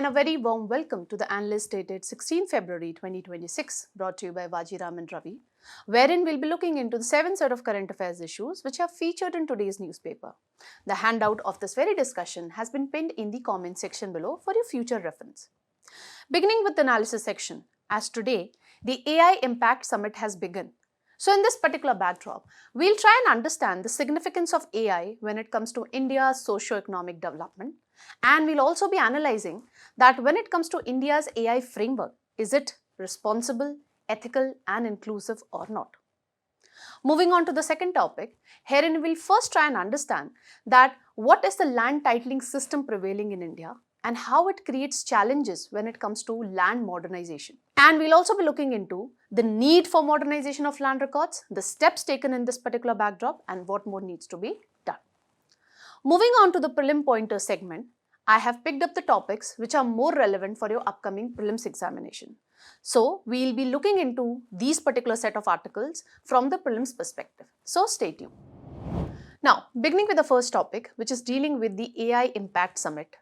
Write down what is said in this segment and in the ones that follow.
and a very warm welcome to the analyst dated 16 February 2026, brought to you by Vajiram and Ravi, wherein we'll be looking into the 7 set of current affairs issues which are featured in today's newspaper. The handout of this very discussion has been pinned in the comment section below for your future reference. Beginning with the analysis section, as today, the AI Impact Summit has begun. So in this particular backdrop, we'll try and understand the significance of AI when it comes to India's socio-economic development. And we'll also be analyzing that when it comes to India's AI framework, is it responsible, ethical and inclusive or not? Moving on to the second topic, herein we'll first try and understand that what is the land titling system prevailing in India and how it creates challenges when it comes to land modernization. And we'll also be looking into the need for modernization of land records, the steps taken in this particular backdrop and what more needs to be done. Moving on to the prelim pointer segment, I have picked up the topics which are more relevant for your upcoming prelims examination. So we'll be looking into these particular set of articles from the prelims perspective. So stay tuned. Now, beginning with the first topic, which is dealing with the AI Impact Summit.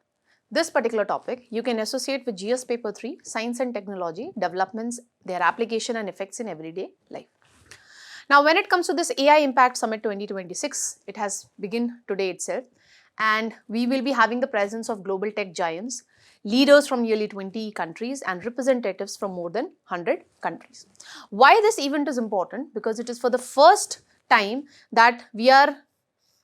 This particular topic you can associate with GS Paper 3, Science and Technology, Developments, their application and effects in everyday life. Now, when it comes to this AI Impact Summit 2026, it has begun today itself, and we will be having the presence of global tech giants, leaders from nearly 20 countries and representatives from more than 100 countries. Why this event is important? Because it is for the first time that we are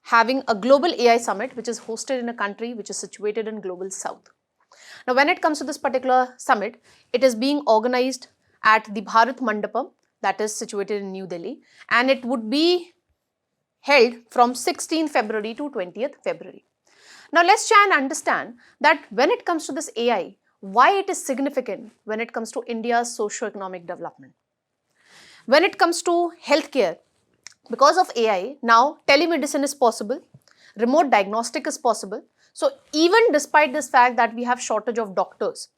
having a global AI summit which is hosted in a country which is situated in global south. Now, when it comes to this particular summit, it is being organized at the Bharat Mandapam, that is situated in New Delhi, and it would be held from 16th February to 20th February. Now, let's try and understand that when it comes to this AI, why it is significant when it comes to India's socio-economic development. When it comes to healthcare, because of AI, now telemedicine is possible, remote diagnostic is possible. So even despite this fact that we have shortage of doctors,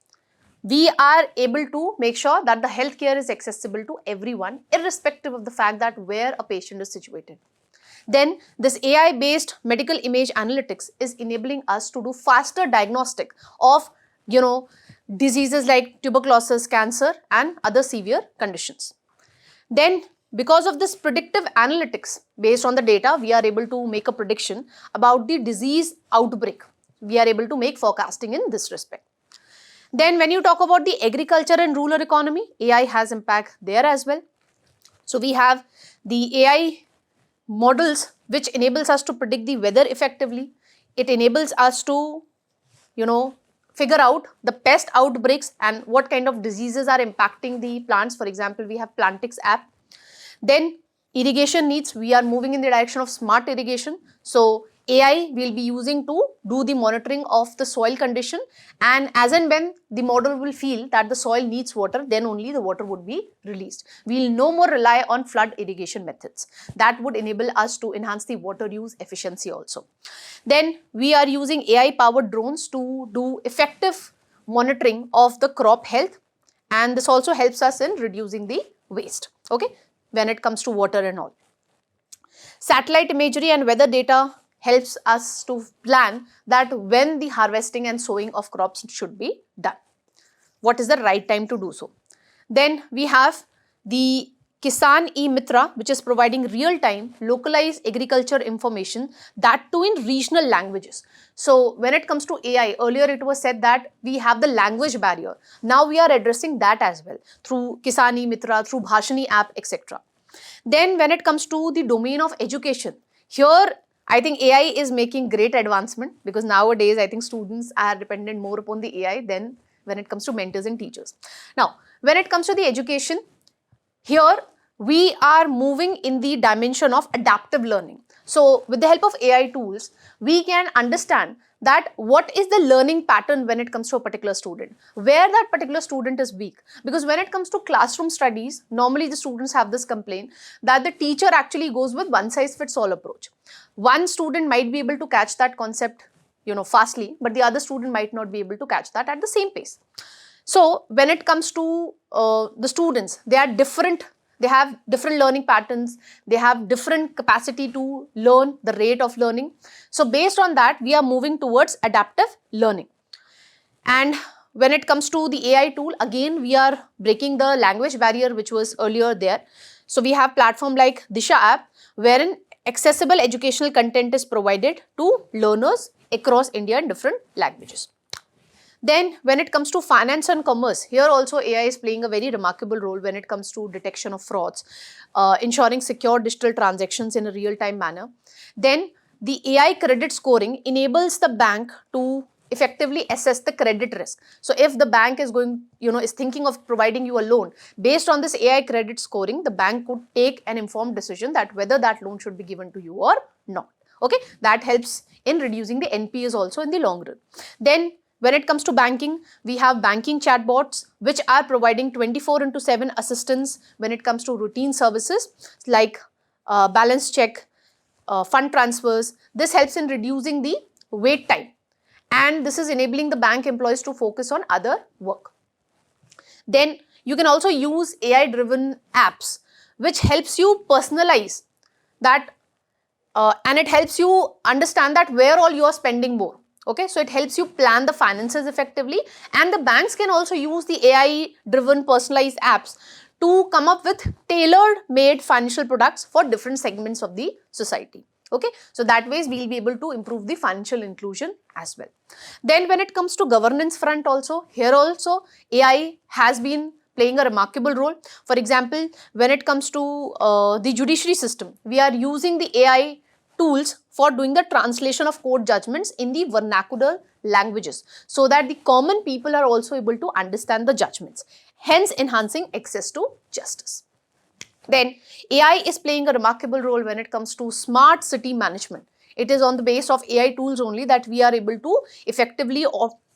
we are able to make sure that the healthcare is accessible to everyone, irrespective of the fact that where a patient is situated. Then this AI-based medical image analytics is enabling us to do faster diagnostic of, diseases like tuberculosis, cancer and other severe conditions. Then because of this predictive analytics, based on the data, we are able to make a prediction about the disease outbreak. We are able to make forecasting in this respect. Then when you talk about the agriculture and rural economy, AI has impact there as well. So we have the AI models which enables us to predict the weather effectively. It enables us to, figure out the pest outbreaks and what kind of diseases are impacting the plants. For example, we have Plantix app. Then irrigation needs, we are moving in the direction of smart irrigation. So AI will be using to do the monitoring of the soil condition, and as and when the model will feel that the soil needs water, then only the water would be released. We will no more rely on flood irrigation methods. That would enable us to enhance the water use efficiency also. Then we are using AI powered drones to do effective monitoring of the crop health, and this also helps us in reducing the waste, when it comes to water and all. Satellite imagery and weather data helps us to plan that when the harvesting and sowing of crops should be done. What is the right time to do so? Then we have the Kisan E-Mitra, which is providing real-time localized agriculture information, that too in regional languages. So when it comes to AI, earlier it was said that we have the language barrier. Now we are addressing that as well through Kisan E-Mitra, through Bhashani app, etc. Then when it comes to the domain of education, here I think AI is making great advancement, because nowadays I think students are dependent more upon the AI than when it comes to mentors and teachers. Now, when it comes to the education, here we are moving in the dimension of adaptive learning. So with the help of AI tools, we can understand that what is the learning pattern when it comes to a particular student, where that particular student is weak. Because when it comes to classroom studies, normally the students have this complaint that the teacher actually goes with one size fits all approach. One student might be able to catch that concept, fastly, but the other student might not be able to catch that at the same pace. So when it comes to the students, they are different. They have different learning patterns, they have different capacity to learn, the rate of learning. So based on that, we are moving towards adaptive learning. And when it comes to the AI tool, again, we are breaking the language barrier which was earlier there. So we have platform like Disha app, wherein accessible educational content is provided to learners across India in different languages. Then when it comes to finance and commerce, here also AI is playing a very remarkable role when it comes to detection of frauds, ensuring secure digital transactions in a real-time manner. Then the AI credit scoring enables the bank to effectively assess the credit risk. So if the bank is is thinking of providing you a loan, based on this AI credit scoring, the bank could take an informed decision that whether that loan should be given to you or not. Okay, that helps in reducing the NPAs also in the long run. Then when it comes to banking, we have banking chatbots which are providing 24/7 assistance when it comes to routine services like balance check, fund transfers. This helps in reducing the wait time, and this is enabling the bank employees to focus on other work. Then you can also use AI driven apps which helps you personalize that and it helps you understand that where all you are spending more. Okay, so it helps you plan the finances effectively, and the banks can also use the AI driven personalized apps to come up with tailored made financial products for different segments of the society. Okay, so that ways we will be able to improve the financial inclusion as well. Then when it comes to governance front also, here also AI has been playing a remarkable role. For example, when it comes to the judiciary system, we are using the AI tools for doing the translation of court judgments in the vernacular languages so that the common people are also able to understand the judgments, hence enhancing access to justice. Then AI is playing a remarkable role when it comes to smart city management. It is on the base of AI tools only that we are able to effectively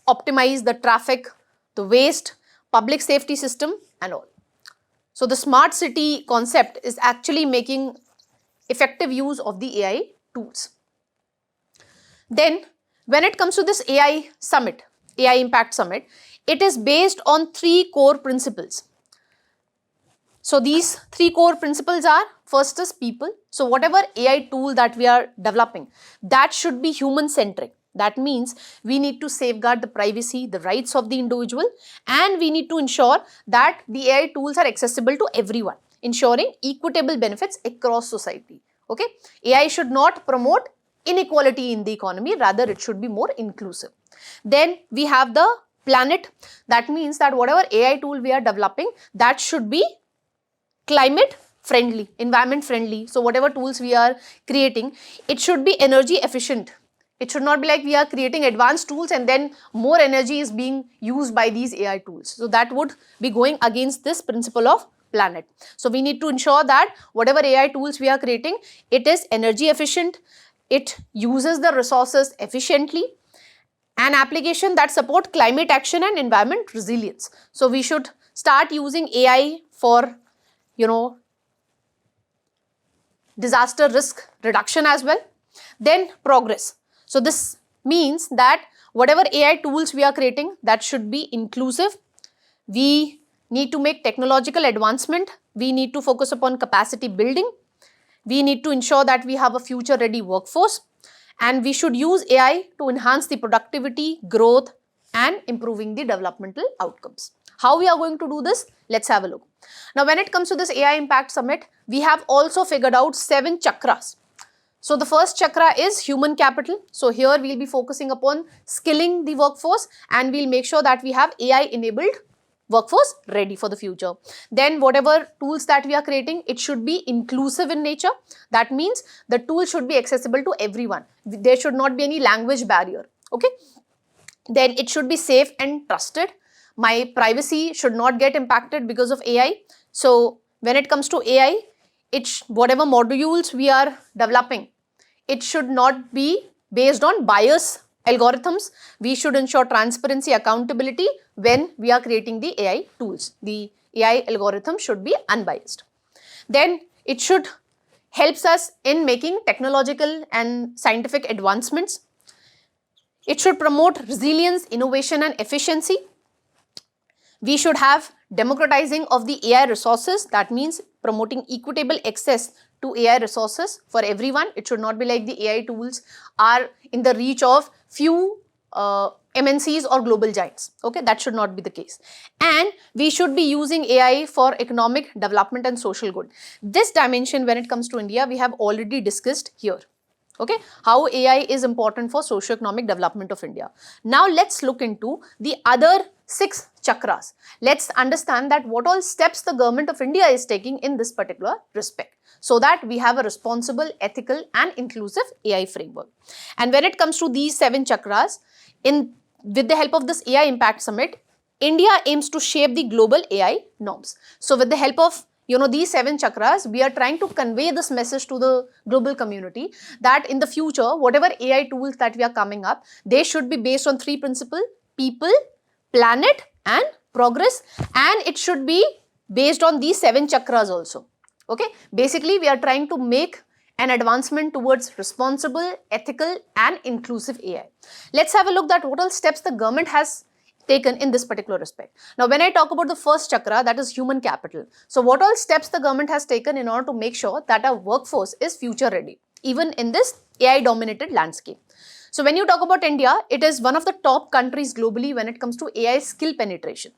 optimize the traffic, the waste, public safety system and all. So the smart city concept is actually making effective use of the AI tools. Then when it comes to this AI summit, AI Impact Summit, it is based on 3 core principles. So these 3 core principles are, first is people. So whatever AI tool that we are developing, that should be human centric. That means we need to safeguard the privacy, the rights of the individual, and we need to ensure that the AI tools are accessible to everyone, ensuring equitable benefits across society. Okay, AI should not promote inequality in the economy, rather it should be more inclusive. Then we have the planet. That means that whatever AI tool we are developing, that should be climate friendly, environment friendly. So whatever tools we are creating, it should be energy efficient. It should not be like we are creating advanced tools and then more energy is being used by these AI tools. So that would be going against this principle of planet. So we need to ensure that whatever AI tools we are creating, it is energy efficient, it uses the resources efficiently, an application that support climate action and environment resilience. So we should start using AI for, disaster risk reduction as well. Then progress. So this means that whatever AI tools we are creating, that should be inclusive. We need to make technological advancement. We need to focus upon capacity building. We need to ensure that we have a future ready workforce, and we should use AI to enhance the productivity, growth and improving the developmental outcomes. How we are going to do this? Let's have a look. Now when it comes to this AI Impact Summit, we have also figured out 7 chakras. So the first chakra is human capital. So here we will be focusing upon skilling the workforce, and we will make sure that we have AI enabled workforce ready for the future. Then whatever tools that we are creating, it should be inclusive in nature. That means the tool should be accessible to everyone. There should not be any language barrier. Okay. Then it should be safe and trusted. My privacy should not get impacted because of AI. So when it comes to AI, whatever modules we are developing, it should not be based on bias algorithms. We should ensure transparency, accountability when we are creating the AI tools. The AI algorithm should be unbiased. Then it should helps us in making technological and scientific advancements. It should promote resilience, innovation and efficiency. We should have democratizing of the AI resources. That means promoting equitable access to AI resources for everyone. It should not be like the AI tools are in the reach of few MNCs or global giants. Okay, that should not be the case. And we should be using AI for economic development and social good. This dimension, when it comes to India, we have already discussed here. Okay, how AI is important for socio-economic development of India. Now let's look into the other 6 chakras. Let's understand that what all steps the government of India is taking in this particular respect, so that we have a responsible, ethical and inclusive AI framework. And when it comes to these 7 chakras, with the help of this AI Impact Summit, India aims to shape the global AI norms. So with the help of these 7 chakras, we are trying to convey this message to the global community that in the future, whatever AI tools that we are coming up, they should be based on 3 principles: people, planet and progress, and it should be based on these 7 chakras also. Okay, basically we are trying to make an advancement towards responsible, ethical and inclusive AI. Let's have a look at what all steps the government has taken in this particular respect. Now, when I talk about the first chakra, that is human capital. So, what all steps the government has taken in order to make sure that our workforce is future ready, even in this AI dominated landscape. So, when you talk about India, it is one of the top countries globally when it comes to AI skill penetration.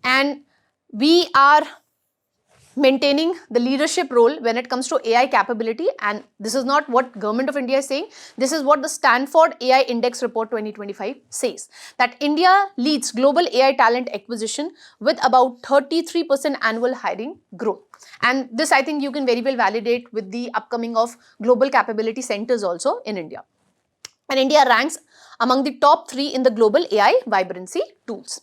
And we are maintaining the leadership role when it comes to AI capability, and this is not what Government of India is saying, this is what the Stanford AI Index Report 2025 says, that India leads global AI talent acquisition with about 33% annual hiring growth. And this I think you can very well validate with the upcoming of global capability centers also in India. And India ranks among the top 3 in the global AI vibrancy tools.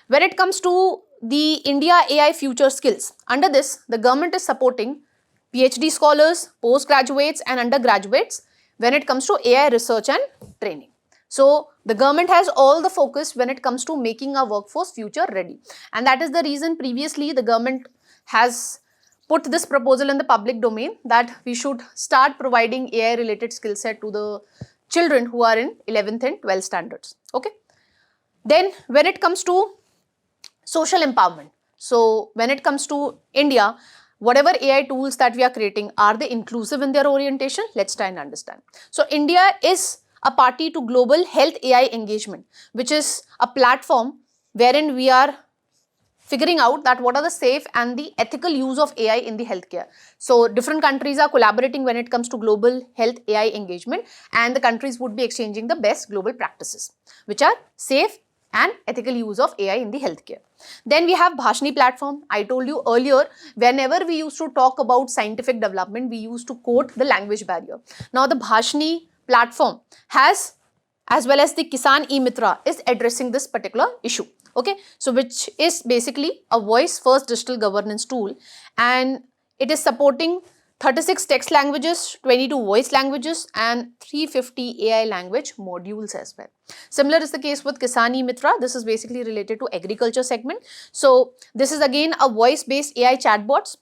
When it comes to the India AI future skills, under this, the government is supporting PhD scholars, postgraduates and undergraduates when it comes to AI research and training. So, the government has all the focus when it comes to making our workforce future ready. And that is the reason previously the government has put this proposal in the public domain that we should start providing AI related skill set to the children who are in 11th and 12th standards. Okay. Then, when it comes to social empowerment. So, when it comes to India, whatever AI tools that we are creating, are they inclusive in their orientation? Let's try and understand. So, India is a party to Global Health AI Engagement, which is a platform wherein we are figuring out that what are the safe and the ethical use of AI in the healthcare. So, different countries are collaborating when it comes to global health AI engagement, and the countries would be exchanging the best global practices, which are safe and ethical use of AI in the healthcare. Then we have Bhashni platform. I told you earlier, whenever we used to talk about scientific development, we used to quote the language barrier. Now the Bhashni platform has, as well as the Kisan e-Mitra, is addressing this particular issue. Okay, so which is basically a voice first digital governance tool, and it is supporting 36 text languages, 22 voice languages and 350 AI language modules as well. Similar is the case with Kisan e-Mitra. This is basically related to agriculture segment. So, this is again a voice based AI chatbots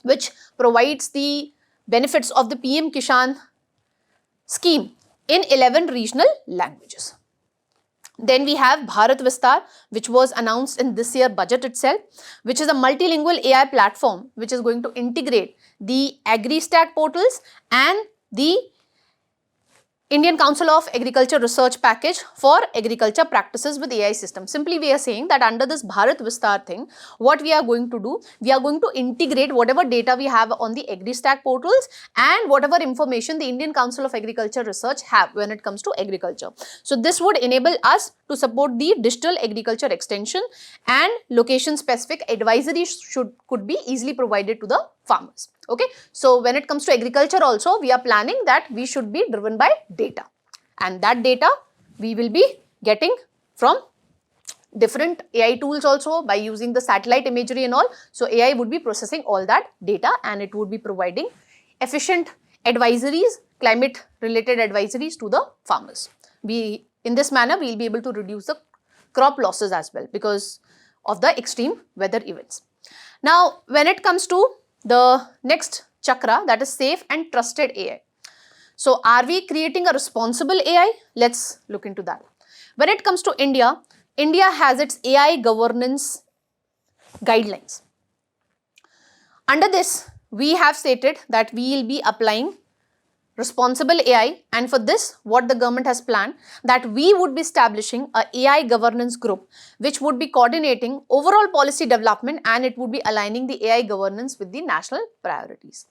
which provides the benefits of the PM Kishan scheme in 11 regional languages. Then we have Bharat Vistar, which was announced in this year budget itself, which is a multilingual AI platform which is going to integrate the AgriStack portals and the Indian Council of Agriculture Research Package for agriculture practices with AI system. Simply we are saying that under this Bharat Vistar thing, what we are going to do, we are going to integrate whatever data we have on the AgriStack portals and whatever information the Indian Council of Agriculture Research have when it comes to agriculture. So this would enable us to support the digital agriculture extension, and location specific advisories could be easily provided to the farmers. Okay, so when it comes to agriculture also, we are planning that we should be driven by data, and that data we will be getting from different AI tools also by using the satellite imagery and all. So AI would be processing all that data and it would be providing efficient advisories, climate related advisories to the farmers. In this manner, we will be able to reduce the crop losses as well because of the extreme weather events. Now, when it comes to the next chakra, that is safe and trusted AI. So, are we creating a responsible AI? Let's look into that. When it comes to India, India has its AI governance guidelines. Under this, we have stated that we will be applying responsible AI, and for this what the government has planned, that we would be establishing a AI governance group which would be coordinating overall policy development, and it would be aligning the AI governance with the national priorities.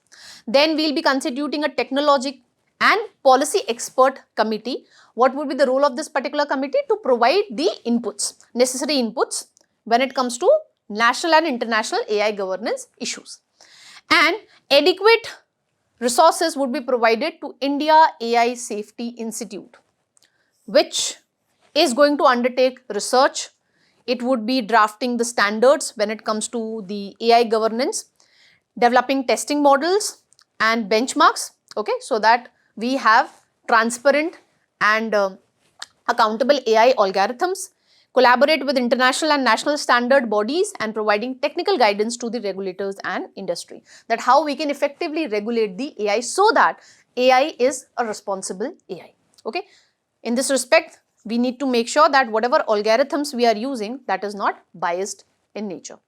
Then we will be constituting a technology and policy expert committee. What would be the role of this particular committee? To provide the inputs, necessary inputs when it comes to national and international AI governance issues. And adequate resources would be provided to India AI Safety Institute, which is going to undertake research. It would be drafting the standards when it comes to the AI governance, developing testing models and benchmarks, okay, so that we have transparent and accountable AI algorithms, collaborate with international and national standard bodies, and providing technical guidance to the regulators and industry, that how we can effectively regulate the AI so that AI is a responsible AI, okay. In this respect, we need to make sure that whatever algorithms we are using, that is not biased in nature.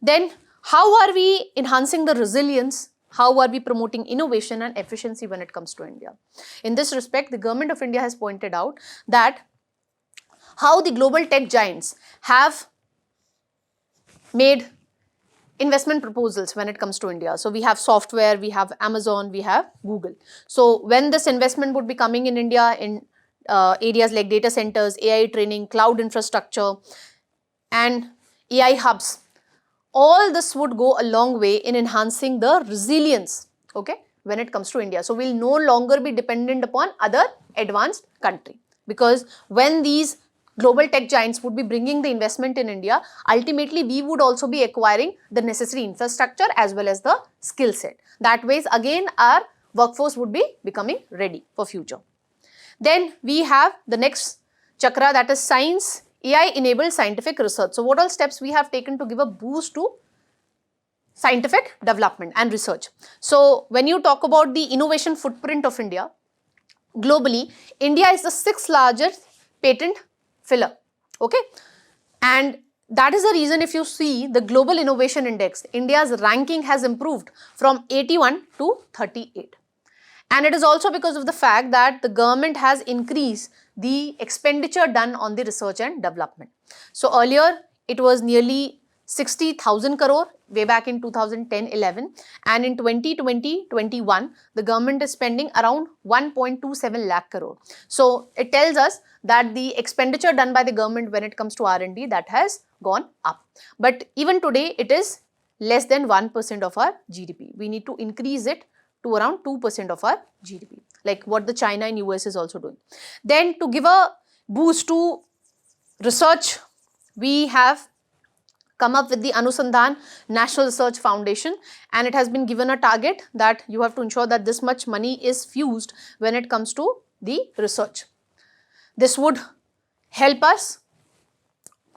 Then how are we enhancing the resilience? How are we promoting innovation and efficiency when it comes to India? In this respect, the government of India has pointed out that how the global tech giants have made investment proposals when it comes to India. So we have software, we have Amazon, we have Google. So when this investment would be coming in India in areas like data centers, AI training, cloud infrastructure and AI hubs, all this would go a long way in enhancing the resilience, okay, when it comes to India. So we'll no longer be dependent upon other advanced country, because when these global tech giants would be bringing the investment in India, ultimately we would also be acquiring the necessary infrastructure as well as the skill set. That ways again our workforce would be becoming ready for future. Then we have the next chakra, that is science, AI enabled scientific research. So what all steps we have taken to give a boost to scientific development and research. So when you talk about the innovation footprint of India, globally, India is the 6th largest patent filer, okay, and that is the reason if you see the global innovation index, India's ranking has improved from 81 to 38. And it is also because of the fact that the government has increased the expenditure done on the research and development. So earlier it was nearly 60,000 crore way back in 2010-11, and in 2020-21 the government is spending around 1.27 lakh crore. So it tells us that the expenditure done by the government when it comes to R&D, that has gone up. But even today it is less than 1% of our GDP. We need to increase it to around 2% of our GDP, like what the China and US is also doing. Then to give a boost to research, we have come up with the Anusandhan National Research Foundation, and it has been given a target that you have to ensure that this much money is fused when it comes to the research. This would help us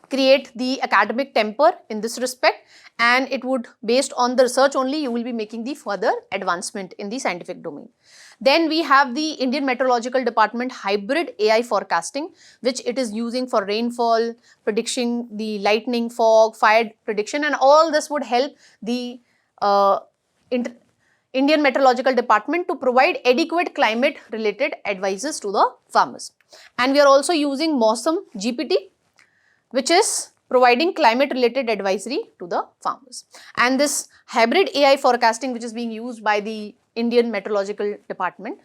create the academic temper in this respect, and it would, based on the research only, you will be making the further advancement in the scientific domain. Then we have the Indian Meteorological Department hybrid AI forecasting, which it is using for rainfall, prediction, the lightning, fog, fire prediction, and all this would help the Indian Meteorological Department to provide adequate climate related advices to the farmers. And we are also using Mausam GPT, which is providing climate related advisory to the farmers. And this hybrid AI forecasting, which is being used by the Indian Meteorological Department,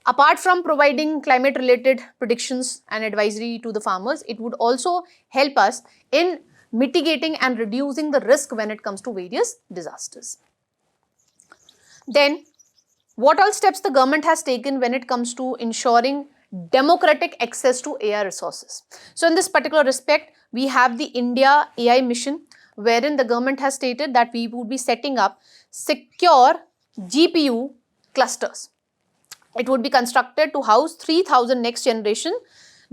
apart from providing climate related predictions and advisory to the farmers, it would also help us in mitigating and reducing the risk when it comes to various disasters. Then what all steps the government has taken when it comes to ensuring democratic access to AI resources. So in this particular respect, we have the India AI mission, wherein the government has stated that we would be setting up secure GPU clusters. It would be constructed to house 3,000 next generation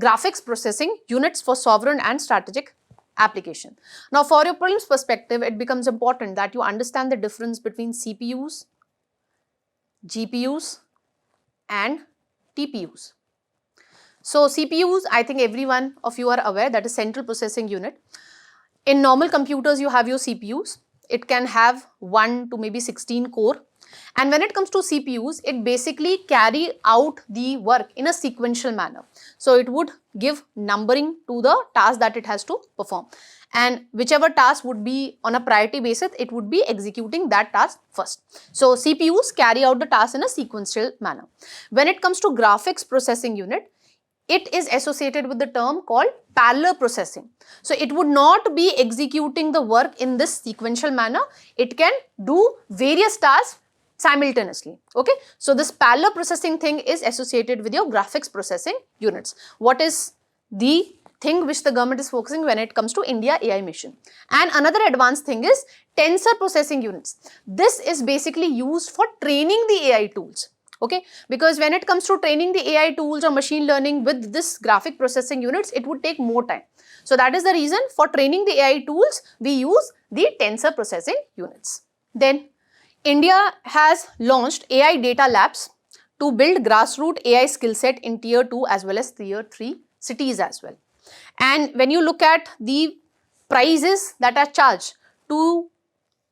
graphics processing units for sovereign and strategic application. Now for your prelims perspective, it becomes important that you understand the difference between CPUs, GPUs and TPUs. So CPUs, I think every one of you are aware, that is central processing unit. In normal computers, you have your CPUs. It can have 1 to maybe 16 core, And when it comes to CPUs, it basically carry out the work in a sequential manner. So it would give numbering to the task that it has to perform. And whichever task would be on a priority basis, it would be executing that task first. So CPUs carry out the task in a sequential manner. When it comes to graphics processing unit, it is associated with the term called parallel processing. So it would not be executing the work in this sequential manner. It can do various tasks simultaneously. Okay, so this parallel processing thing is associated with your graphics processing units. What is the thing which the government is focusing when it comes to India AI mission? And another advanced thing is tensor processing units. This is basically used for training the AI tools. Okay, because when it comes to training the AI tools or machine learning with this graphic processing units, it would take more time. So that is the reason for training the AI tools, we use the tensor processing units. Then India has launched AI data labs to build grassroots AI skill set in tier 2 as well as tier 3 cities as well. And when you look at the prices that are charged to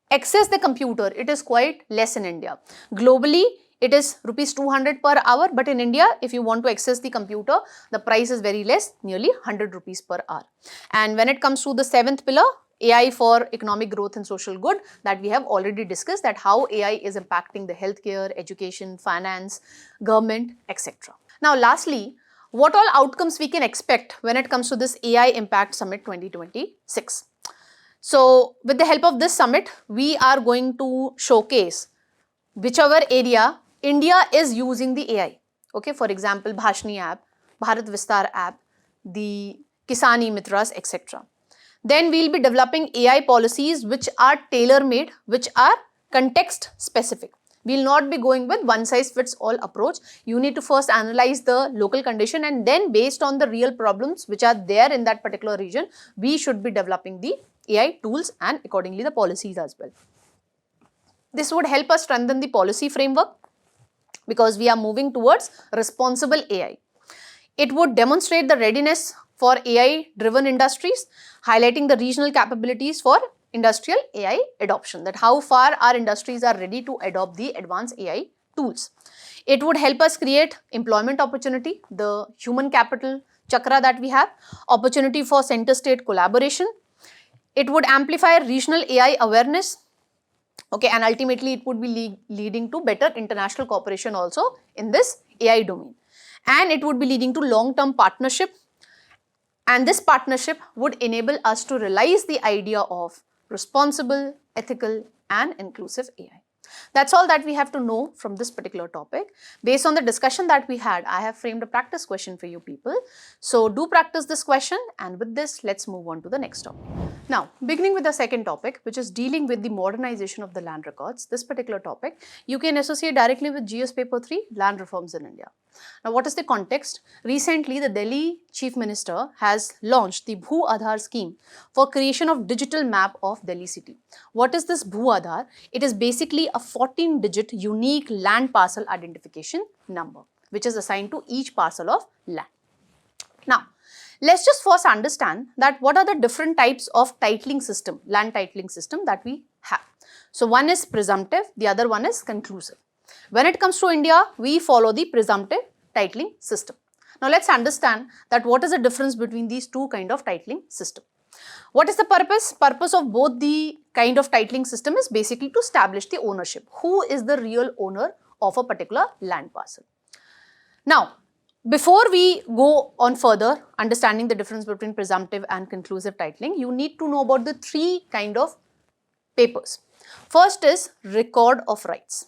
access the computer, it is quite less in India. Globally, it is rupees 200 per hour, but in India, if you want to access the computer, the price is very less, nearly 100 rupees per hour. And when it comes to the 7th pillar, AI for economic growth and social good, that we have already discussed, that how AI is impacting the healthcare, education, finance, government, etc. Now, lastly, what all outcomes we can expect when it comes to this AI Impact Summit 2026. So, with the help of this summit, we are going to showcase whichever area India is using the AI. Okay, for example, Bhashni app, Bharat Vistar app, the Kisan E-Mitras, etc. Then we will be developing AI policies which are tailor-made, which are context specific. We will not be going with one size fits all approach. You need to first analyze the local condition, and then based on the real problems which are there in that particular region, we should be developing the AI tools and accordingly the policies as well. This would help us strengthen the policy framework because we are moving towards responsible AI. It would demonstrate the readiness for AI-driven industries, highlighting the regional capabilities for industrial AI adoption, that how far our industries are ready to adopt the advanced AI tools. It would help us create employment opportunity, the human capital chakra that we have, opportunity for center-state collaboration. It would amplify regional AI awareness. Okay, and ultimately it would be leading to better international cooperation also in this AI domain. And it would be leading to long-term partnership, and this partnership would enable us to realize the idea of responsible, ethical and inclusive AI. That's all that we have to know from this particular topic. Based on the discussion that we had, I have framed a practice question for you people. So do practice this question, and with this, let's move on to the next topic. Now, beginning with the second topic, which is dealing with the modernization of the land records, this particular topic, you can associate directly with GS paper 3, land reforms in India. Now, what is the context? Recently, the Delhi Chief Minister has launched the Bhu Aadhaar scheme for creation of digital map of Delhi city. What is this Bhu Aadhaar? It is basically a 14-digit unique land parcel identification number, which is assigned to each parcel of land. Now, let's just first understand that what are the different types of titling system, land titling system that we have. So, one is presumptive, the other one is conclusive. When it comes to India, we follow the presumptive titling system. Now, let's understand that what is the difference between these two kind of titling system. What is the purpose? Purpose of both the kind of titling system is basically to establish the ownership. Who is the real owner of a particular land parcel? Now, before we go on further understanding the difference between presumptive and conclusive titling, you need to know about the three kind of papers. First is record of rights.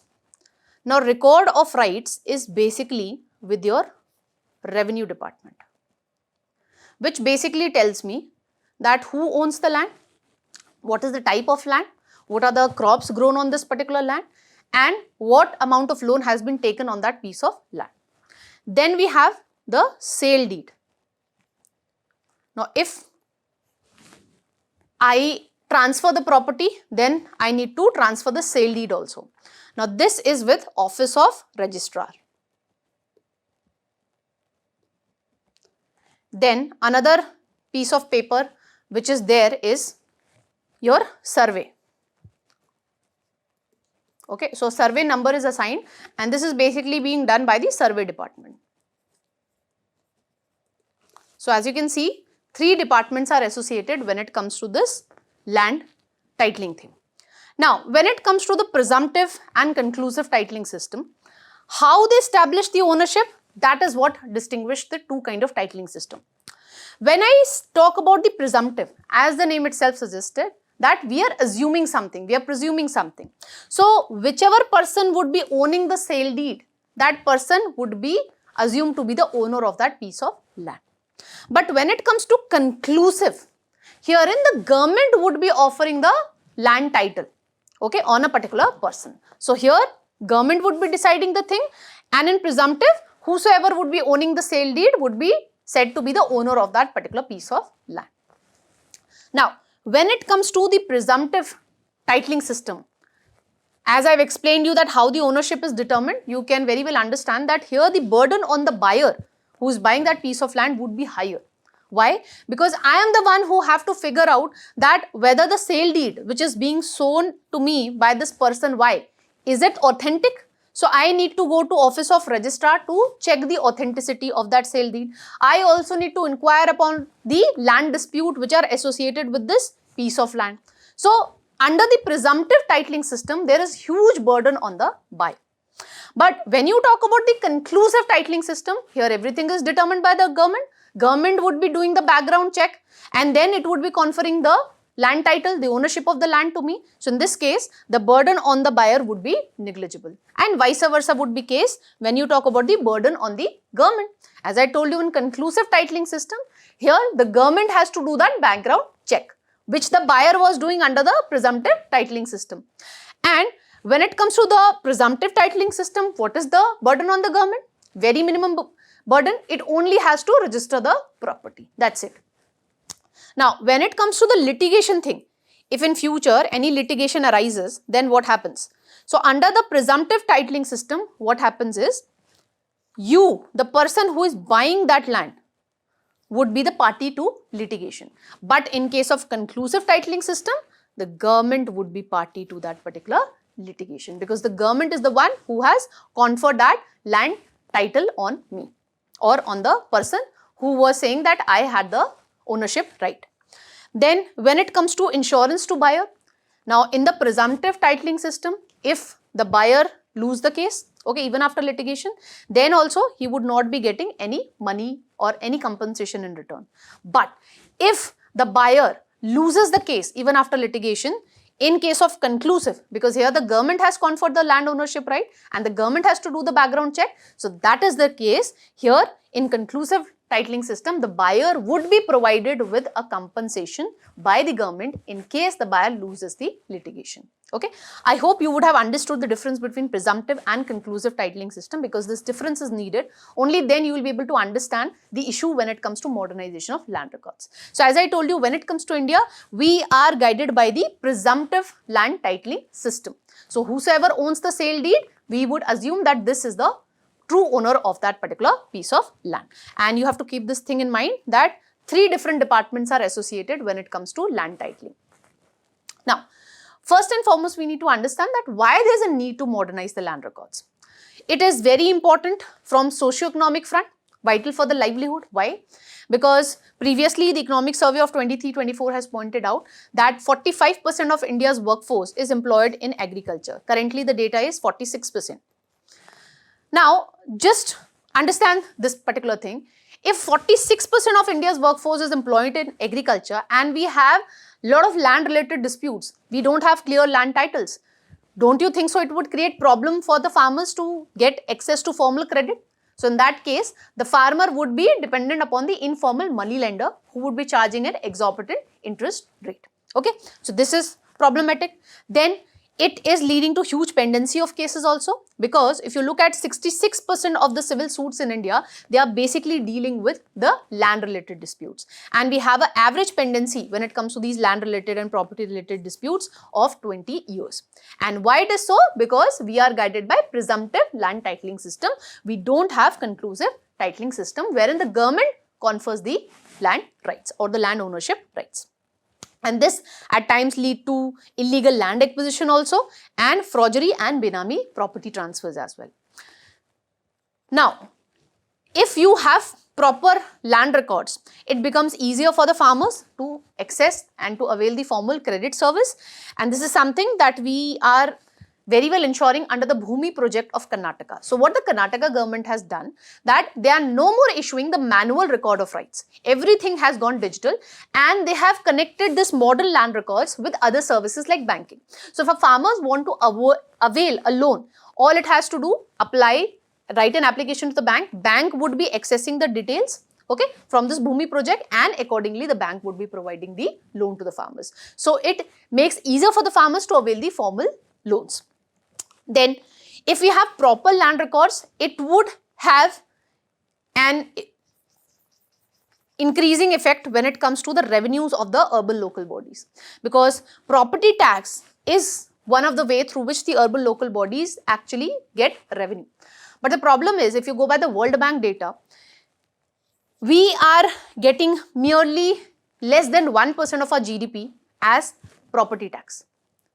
Now, record of rights is basically with your revenue department, which basically tells me that who owns the land, what is the type of land, what are the crops grown on this particular land, and what amount of loan has been taken on that piece of land. Then we have the sale deed. Now, if I transfer the property, then I need to transfer the sale deed also. Now, this is with Office of Registrar. Then another piece of paper which is there is your survey. Okay, so survey number is assigned and this is basically being done by the survey department. So as you can see, 3 departments are associated when it comes to this land titling thing. Now, when it comes to the presumptive and conclusive titling system, how they establish the ownership, that is what distinguishes the two kind of titling system. When I talk about the presumptive, as the name itself suggested, that we are assuming something, we are presuming something. So, whichever person would be owning the sale deed, that person would be assumed to be the owner of that piece of land. But when it comes to conclusive, herein the government would be offering the land title, okay, on a particular person. So, here government would be deciding the thing, and in presumptive, whosoever would be owning the sale deed would be said to be the owner of that particular piece of land. Now, when it comes to the presumptive titling system, as I have explained you that how the ownership is determined, you can very well understand that here the burden on the buyer who is buying that piece of land would be higher. Why? Because I am the one who have to figure out that whether the sale deed which is being shown to me by this person Y, is it authentic? So, I need to go to office of registrar to check the authenticity of that sale deed. I also need to inquire upon the land dispute which are associated with this piece of land. So, under the presumptive titling system, there is huge burden on the buyer. But when you talk about the conclusive titling system, here everything is determined by the government. Government would be doing the background check and then it would be conferring the land title, the ownership of the land to me. So, in this case, the burden on the buyer would be negligible, and vice versa would be case when you talk about the burden on the government. As I told you, in conclusive titling system, here the government has to do that background check, which the buyer was doing under the presumptive titling system. And when it comes to the presumptive titling system, what is the burden on the government? Very minimum burden. It only has to register the property. That's it. Now, when it comes to the litigation thing, if in future any litigation arises, then what happens? So, under the presumptive titling system, what happens is, you, the person who is buying that land, would be the party to litigation. But in case of conclusive titling system, the government would be party to that particular litigation, because the government is the one who has conferred that land title on me or on the person who was saying that I had the ownership right. Then when it comes to insurance to buyer, now in the presumptive titling system, if the buyer lose the case, okay, even after litigation, then also he would not be getting any money or any compensation in return. But if the buyer loses the case even after litigation, in case of conclusive, because here the government has conferred the land ownership right and the government has to do the background check. So, that is the case here in conclusive titling system, the buyer would be provided with a compensation by the government in case the buyer loses the litigation. Okay, I hope you would have understood the difference between presumptive and conclusive titling system, because this difference is needed. Only then you will be able to understand the issue when it comes to modernization of land records. So, as I told you, when it comes to India, we are guided by the presumptive land titling system. So, whosoever owns the sale deed, we would assume that this is the true owner of that particular piece of land. And you have to keep this thing in mind that 3 different departments are associated when it comes to land titling. Now, first and foremost, we need to understand that why there is a need to modernize the land records. It is very important from socio-economic front, vital for the livelihood. Why? Because previously the Economic Survey of 23-24 has pointed out that 45% of India's workforce is employed in agriculture. Currently the data is 46%. Now, just understand this particular thing. If 46% of India's workforce is employed in agriculture and we have lot of land related disputes, we don't have clear land titles, don't you think so it would create problem for the farmers to get access to formal credit? So, in that case, the farmer would be dependent upon the informal money lender who would be charging an exorbitant interest rate. Okay, so this is problematic. Then it is leading to huge pendency of cases also, because if you look at 66% of the civil suits in India, they are basically dealing with the land related disputes, and we have an average pendency when it comes to these land related and property related disputes of 20 years. And why it is so? Because we are guided by presumptive land titling system. We don't have conclusive titling system wherein the government confers the land rights or the land ownership rights. And this at times lead to illegal land acquisition also, and forgery and benami property transfers as well. Now, if you have proper land records, it becomes easier for the farmers to access and to avail the formal credit service, and this is something that we are very well ensuring under the Bhumi project of Karnataka. So what the Karnataka government has done, that they are no more issuing the manual record of rights. Everything has gone digital, and they have connected this modern land records with other services like banking. So if farmers want to avail a loan, all it has to do, write an application to the bank would be accessing the details, okay, from this Bhumi project, and accordingly the bank would be providing the loan to the farmers. So it makes easier for the farmers to avail the formal loans. Then if we have proper land records, it would have an increasing effect when it comes to the revenues of the urban local bodies, because property tax is one of the way through which the urban local bodies actually get revenue. But the problem is, if you go by the World Bank data, we are getting merely less than 1% of our GDP as property tax.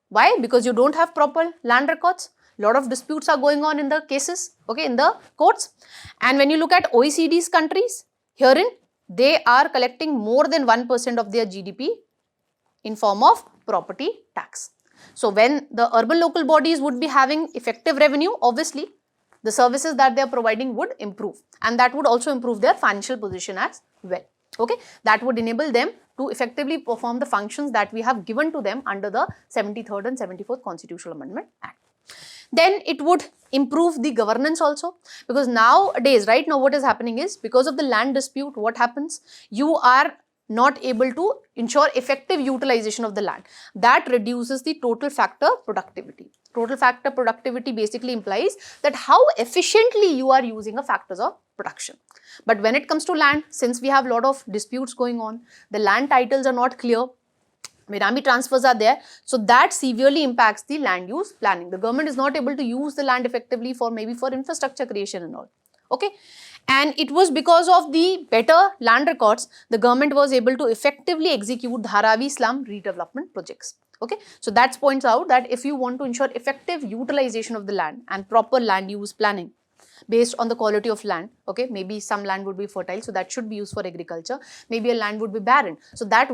Why? Because you don't have proper land records. Lot of disputes are going on in the cases, okay, in the courts. And when you look at OECD's countries, herein they are collecting more than 1% of their GDP in form of property tax. So when the urban local bodies would be having effective revenue, obviously the services that they are providing would improve, and that would also improve their financial position as well. Okay, that would enable them to effectively perform the functions that we have given to them under the 73rd and 74th Constitutional Amendment Act. Then it would improve the governance also, because nowadays, right now what is happening is, because of the land dispute, what happens, you are not able to ensure effective utilization of the land. That reduces the total factor productivity. Total factor productivity basically implies that how efficiently you are using a factors of production. But when it comes to land, since we have a lot of disputes going on, the land titles are not clear, benami transfers are there, so that severely impacts the land use planning. The government is not able to use the land effectively for maybe for infrastructure creation and all. Okay, and it was because of the better land records, the government was able to effectively execute Dharavi slum redevelopment projects. Okay, so that points out that if you want to ensure effective utilization of the land and proper land use planning based on the quality of land, okay, maybe some land would be fertile, so that should be used for agriculture, maybe a land would be barren, so that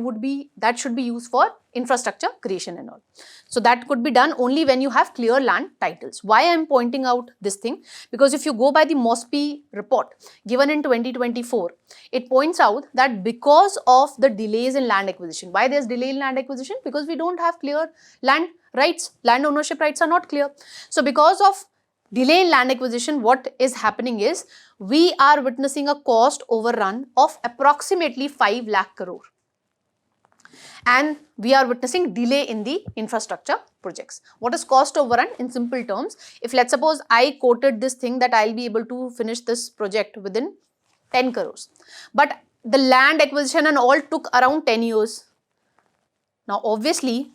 should be used for infrastructure creation and all. So that could be done only when you have clear land titles. Why I am pointing out this thing? Because if you go by the MOSPI report given in 2024, it points out that because of the delays in land acquisition, why there is delay in land acquisition? Because we don't have clear land rights, land ownership rights are not clear. So because of delay in land acquisition, what is happening is, we are witnessing a cost overrun of approximately 5 lakh crore. And we are witnessing delay in the infrastructure projects. What is cost overrun? In simple terms, if let's suppose I quoted this thing that I'll be able to finish this project within 10 crores, but the land acquisition and all took around 10 years. Now obviously,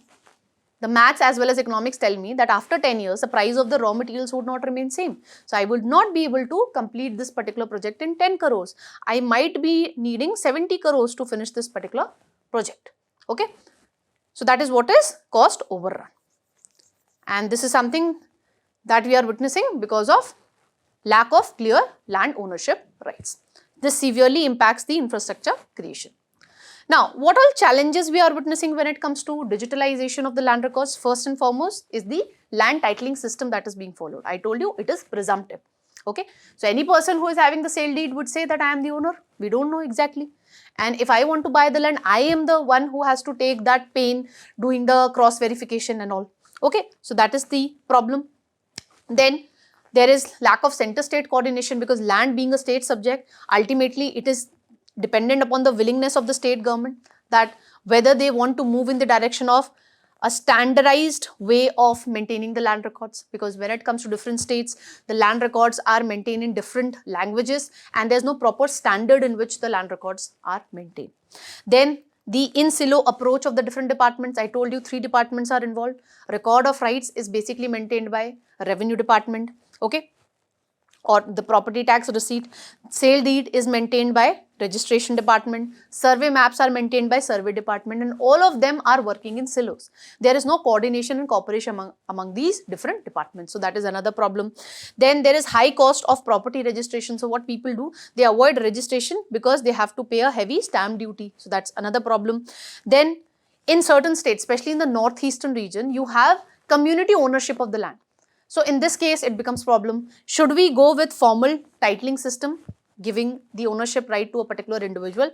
the maths as well as economics tell me that after 10 years, the price of the raw materials would not remain same. So I would not be able to complete this particular project in 10 crores. I might be needing 70 crores to finish this particular project. Okay. So that is what is cost overrun. And this is something that we are witnessing because of lack of clear land ownership rights. This severely impacts the infrastructure creation. Now, what all challenges we are witnessing when it comes to digitalization of the land records? First and foremost is the land titling system that is being followed. I told you it is presumptive. Okay. So any person who is having the sale deed would say that I am the owner. We don't know exactly. And if I want to buy the land, I am the one who has to take that pain doing the cross verification and all. Okay. So that is the problem. Then there is lack of center-state coordination, because land being a state subject, ultimately it is dependent upon the willingness of the state government, that whether they want to move in the direction of a standardized way of maintaining the land records, because when it comes to different states, the land records are maintained in different languages and there's no proper standard in which the land records are maintained. Then the in silo approach of the different departments. I told you 3 departments are involved. Record of rights is basically maintained by revenue department. Okay. or the property tax receipt. Sale deed is maintained by registration department. Survey maps are maintained by survey department, and all of them are working in silos. There is no coordination and cooperation among these different departments. So that is another problem. Then there is high cost of property registration. So what people do, they avoid registration because they have to pay a heavy stamp duty. So that's another problem. Then in certain states, especially in the northeastern region, you have community ownership of the land. So in this case, it becomes problem. Should we go with formal titling system, giving the ownership right to a particular individual?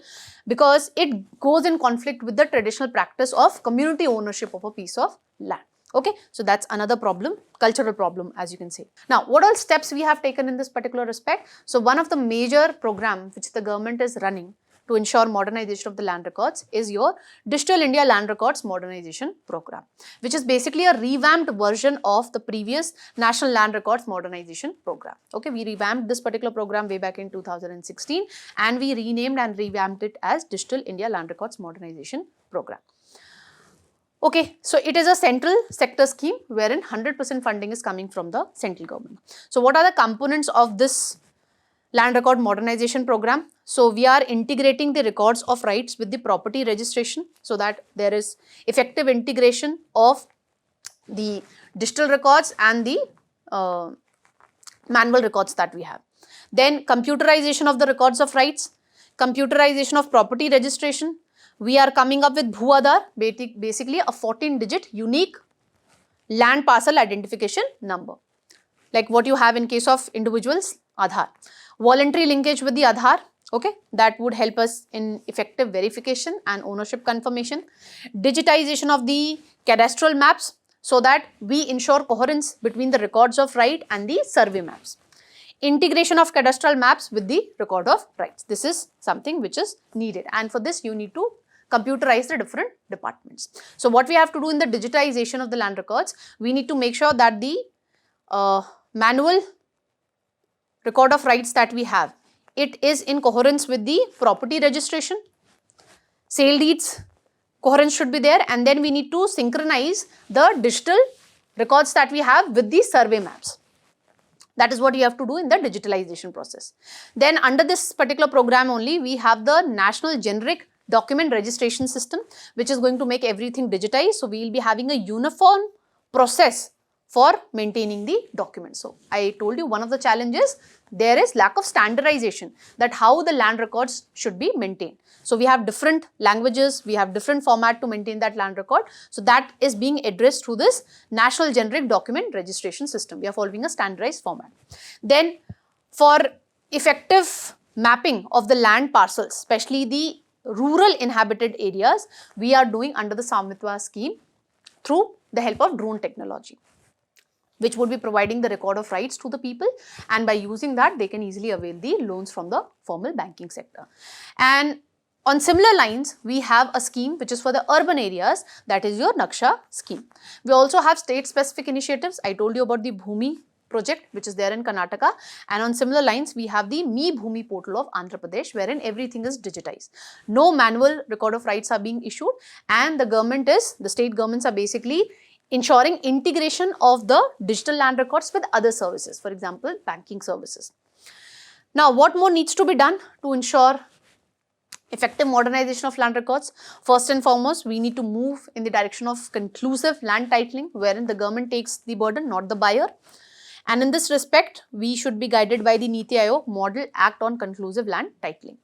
Because it goes in conflict with the traditional practice of community ownership of a piece of land. Okay, so that's another problem, cultural problem, as you can say. Now, what all steps we have taken in this particular respect? So one of the major program which the government is running to ensure modernization of the land records is your Digital India Land Records Modernization Program, which is basically a revamped version of the previous National Land Records Modernization Program. Okay, we revamped this particular program way back in 2016 and we renamed and revamped it as Digital India Land Records Modernization Program. Okay, so it is a central sector scheme wherein 100% funding is coming from the central government. So what are the components of this Land Record Modernization Program? So we are integrating the records of rights with the property registration so that there is effective integration of the digital records and the manual records that we have. Then computerization of the records of rights, computerization of property registration. We are coming up with Bhu Aadhaar, basically a 14-digit unique land parcel identification number, like what you have in case of individuals Aadhaar. Voluntary linkage with the Aadhaar, okay, that would help us in effective verification and ownership confirmation. Digitization of the cadastral maps so that we ensure coherence between the records of right and the survey maps. Integration of cadastral maps with the record of rights. This is something which is needed, and for this you need to computerize the different departments. So what we have to do in the digitization of the land records, we need to make sure that the manual record of rights that we have, it is in coherence with the property registration. Sale deeds coherence should be there, and then we need to synchronize the digital records that we have with the survey maps. That is what you have to do in the digitalization process. Then under this particular program only, we have the National Generic Document Registration System, which is going to make everything digitized. So we will be having a uniform process for maintaining the documents. So I told you one of the challenges, there is lack of standardization, that how the land records should be maintained. So we have different languages, we have different format to maintain that land record. So that is being addressed through this National Generic Document Registration System. We are following a standardized format. Then for effective mapping of the land parcels, especially the rural inhabited areas, we are doing under the Samitva scheme through the help of drone technology, which would be providing the record of rights to the people, and by using that they can easily avail the loans from the formal banking sector. And on similar lines, we have a scheme which is for the urban areas, that is your Naksha scheme. We also have state specific initiatives. I told you about the Bhumi project which is there in Karnataka, and on similar lines we have the Me Bhumi portal of Andhra Pradesh, wherein everything is digitized. No manual record of rights are being issued, and the state governments are basically ensuring integration of the digital land records with other services, for example, banking services. Now, what more needs to be done to ensure effective modernization of land records? First and foremost, we need to move in the direction of conclusive land titling, wherein the government takes the burden, not the buyer. And in this respect, we should be guided by the Niti Aayog Model Act on Conclusive Land Titling.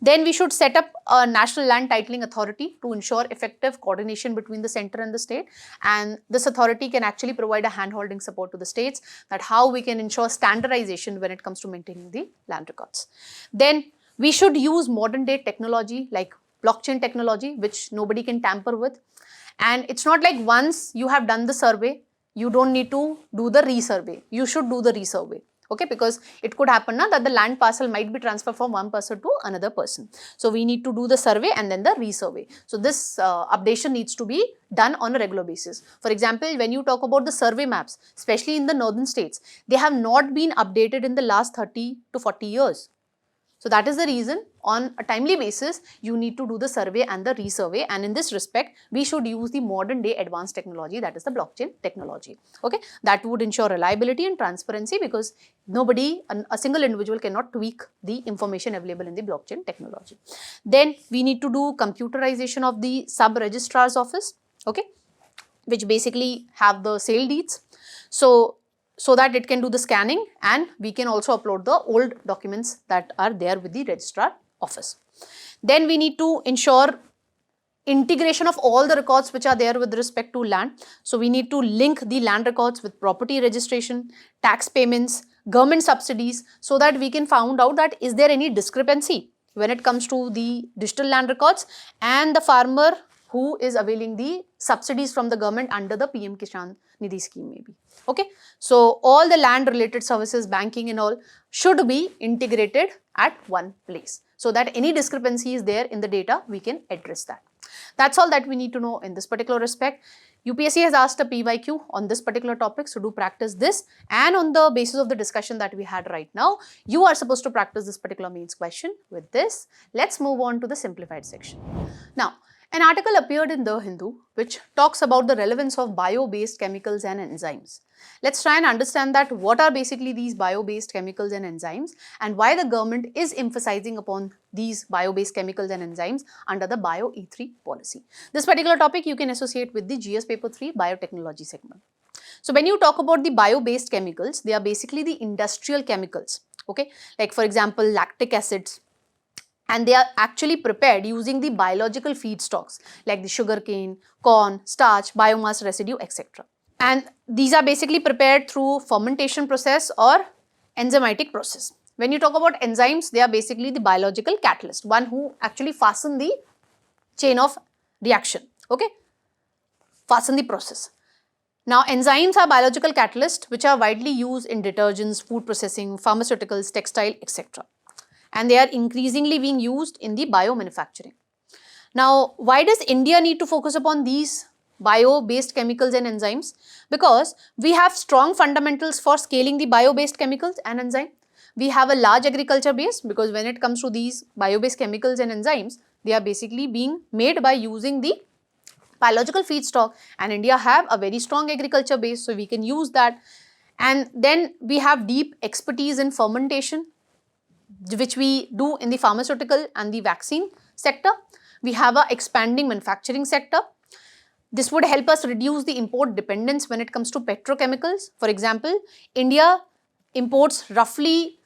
Then we should set up a National Land Titling Authority to ensure effective coordination between the center and the state, and this authority can actually provide a hand-holding support to the states, that how we can ensure standardization when it comes to maintaining the land records. Then we should use modern day technology like blockchain technology, which nobody can tamper with. And it's not like once you have done the survey, you don't need to do the resurvey. You should do the resurvey. Okay, because it could happen now that the land parcel might be transferred from one person to another person. So we need to do the survey and then the resurvey. So this updation needs to be done on a regular basis. For example, when you talk about the survey maps, especially in the northern states, they have not been updated in the last 30 to 40 years. So that is the reason on a timely basis you need to do the survey and the resurvey, and in this respect we should use the modern day advanced technology, that is the blockchain technology. Okay, that would ensure reliability and transparency, because nobody, a single individual cannot tweak the information available in the blockchain technology. Then we need to do computerization of the sub registrar's office, okay, which basically have the sale deeds. So that it can do the scanning, and we can also upload the old documents that are there with the registrar office. Then we need to ensure integration of all the records which are there with respect to land. So we need to link the land records with property registration, tax payments, government subsidies, so that we can find out that is there any discrepancy when it comes to the digital land records and the farmer who is availing the subsidies from the government under the PM Kisan Nidhi scheme maybe. Okay, so all the land related services, banking and all should be integrated at one place, so that any discrepancy is there in the data, we can address that. That's all that we need to know in this particular respect. UPSC has asked a PYQ on this particular topic, so do practice this, and on the basis of the discussion that we had right now, you are supposed to practice this particular mains question. With this, let's move on to the simplified section. Now, an article appeared in The Hindu which talks about the relevance of bio-based chemicals and enzymes. Let's try and understand that what are basically these bio-based chemicals and enzymes, and why the government is emphasizing upon these bio-based chemicals and enzymes under the Bio E3 policy. This particular topic you can associate with the GS paper 3 biotechnology segment. So when you talk about the bio-based chemicals, they are basically the industrial chemicals, okay, like for example lactic acids, and they are actually prepared using the biological feedstocks like the sugarcane, corn, starch, biomass residue, etc. And these are basically prepared through fermentation process or enzymatic process. When you talk about enzymes, they are basically the biological catalyst, one who actually fasten the chain of reaction, okay, fasten the process. Now, enzymes are biological catalysts which are widely used in detergents, food processing, pharmaceuticals, textile, etc. And they are increasingly being used in the biomanufacturing. Now, why does India need to focus upon these bio-based chemicals and enzymes? Because we have strong fundamentals for scaling the bio-based chemicals and enzymes. We have a large agriculture base, because when it comes to these bio-based chemicals and enzymes, they are basically being made by using the biological feedstock, and India have a very strong agriculture base, so we can use that. And then we have deep expertise in fermentation, which we do in the pharmaceutical and the vaccine sector. We have a expanding manufacturing sector. This would help us reduce the import dependence when it comes to petrochemicals. For example, India imports roughly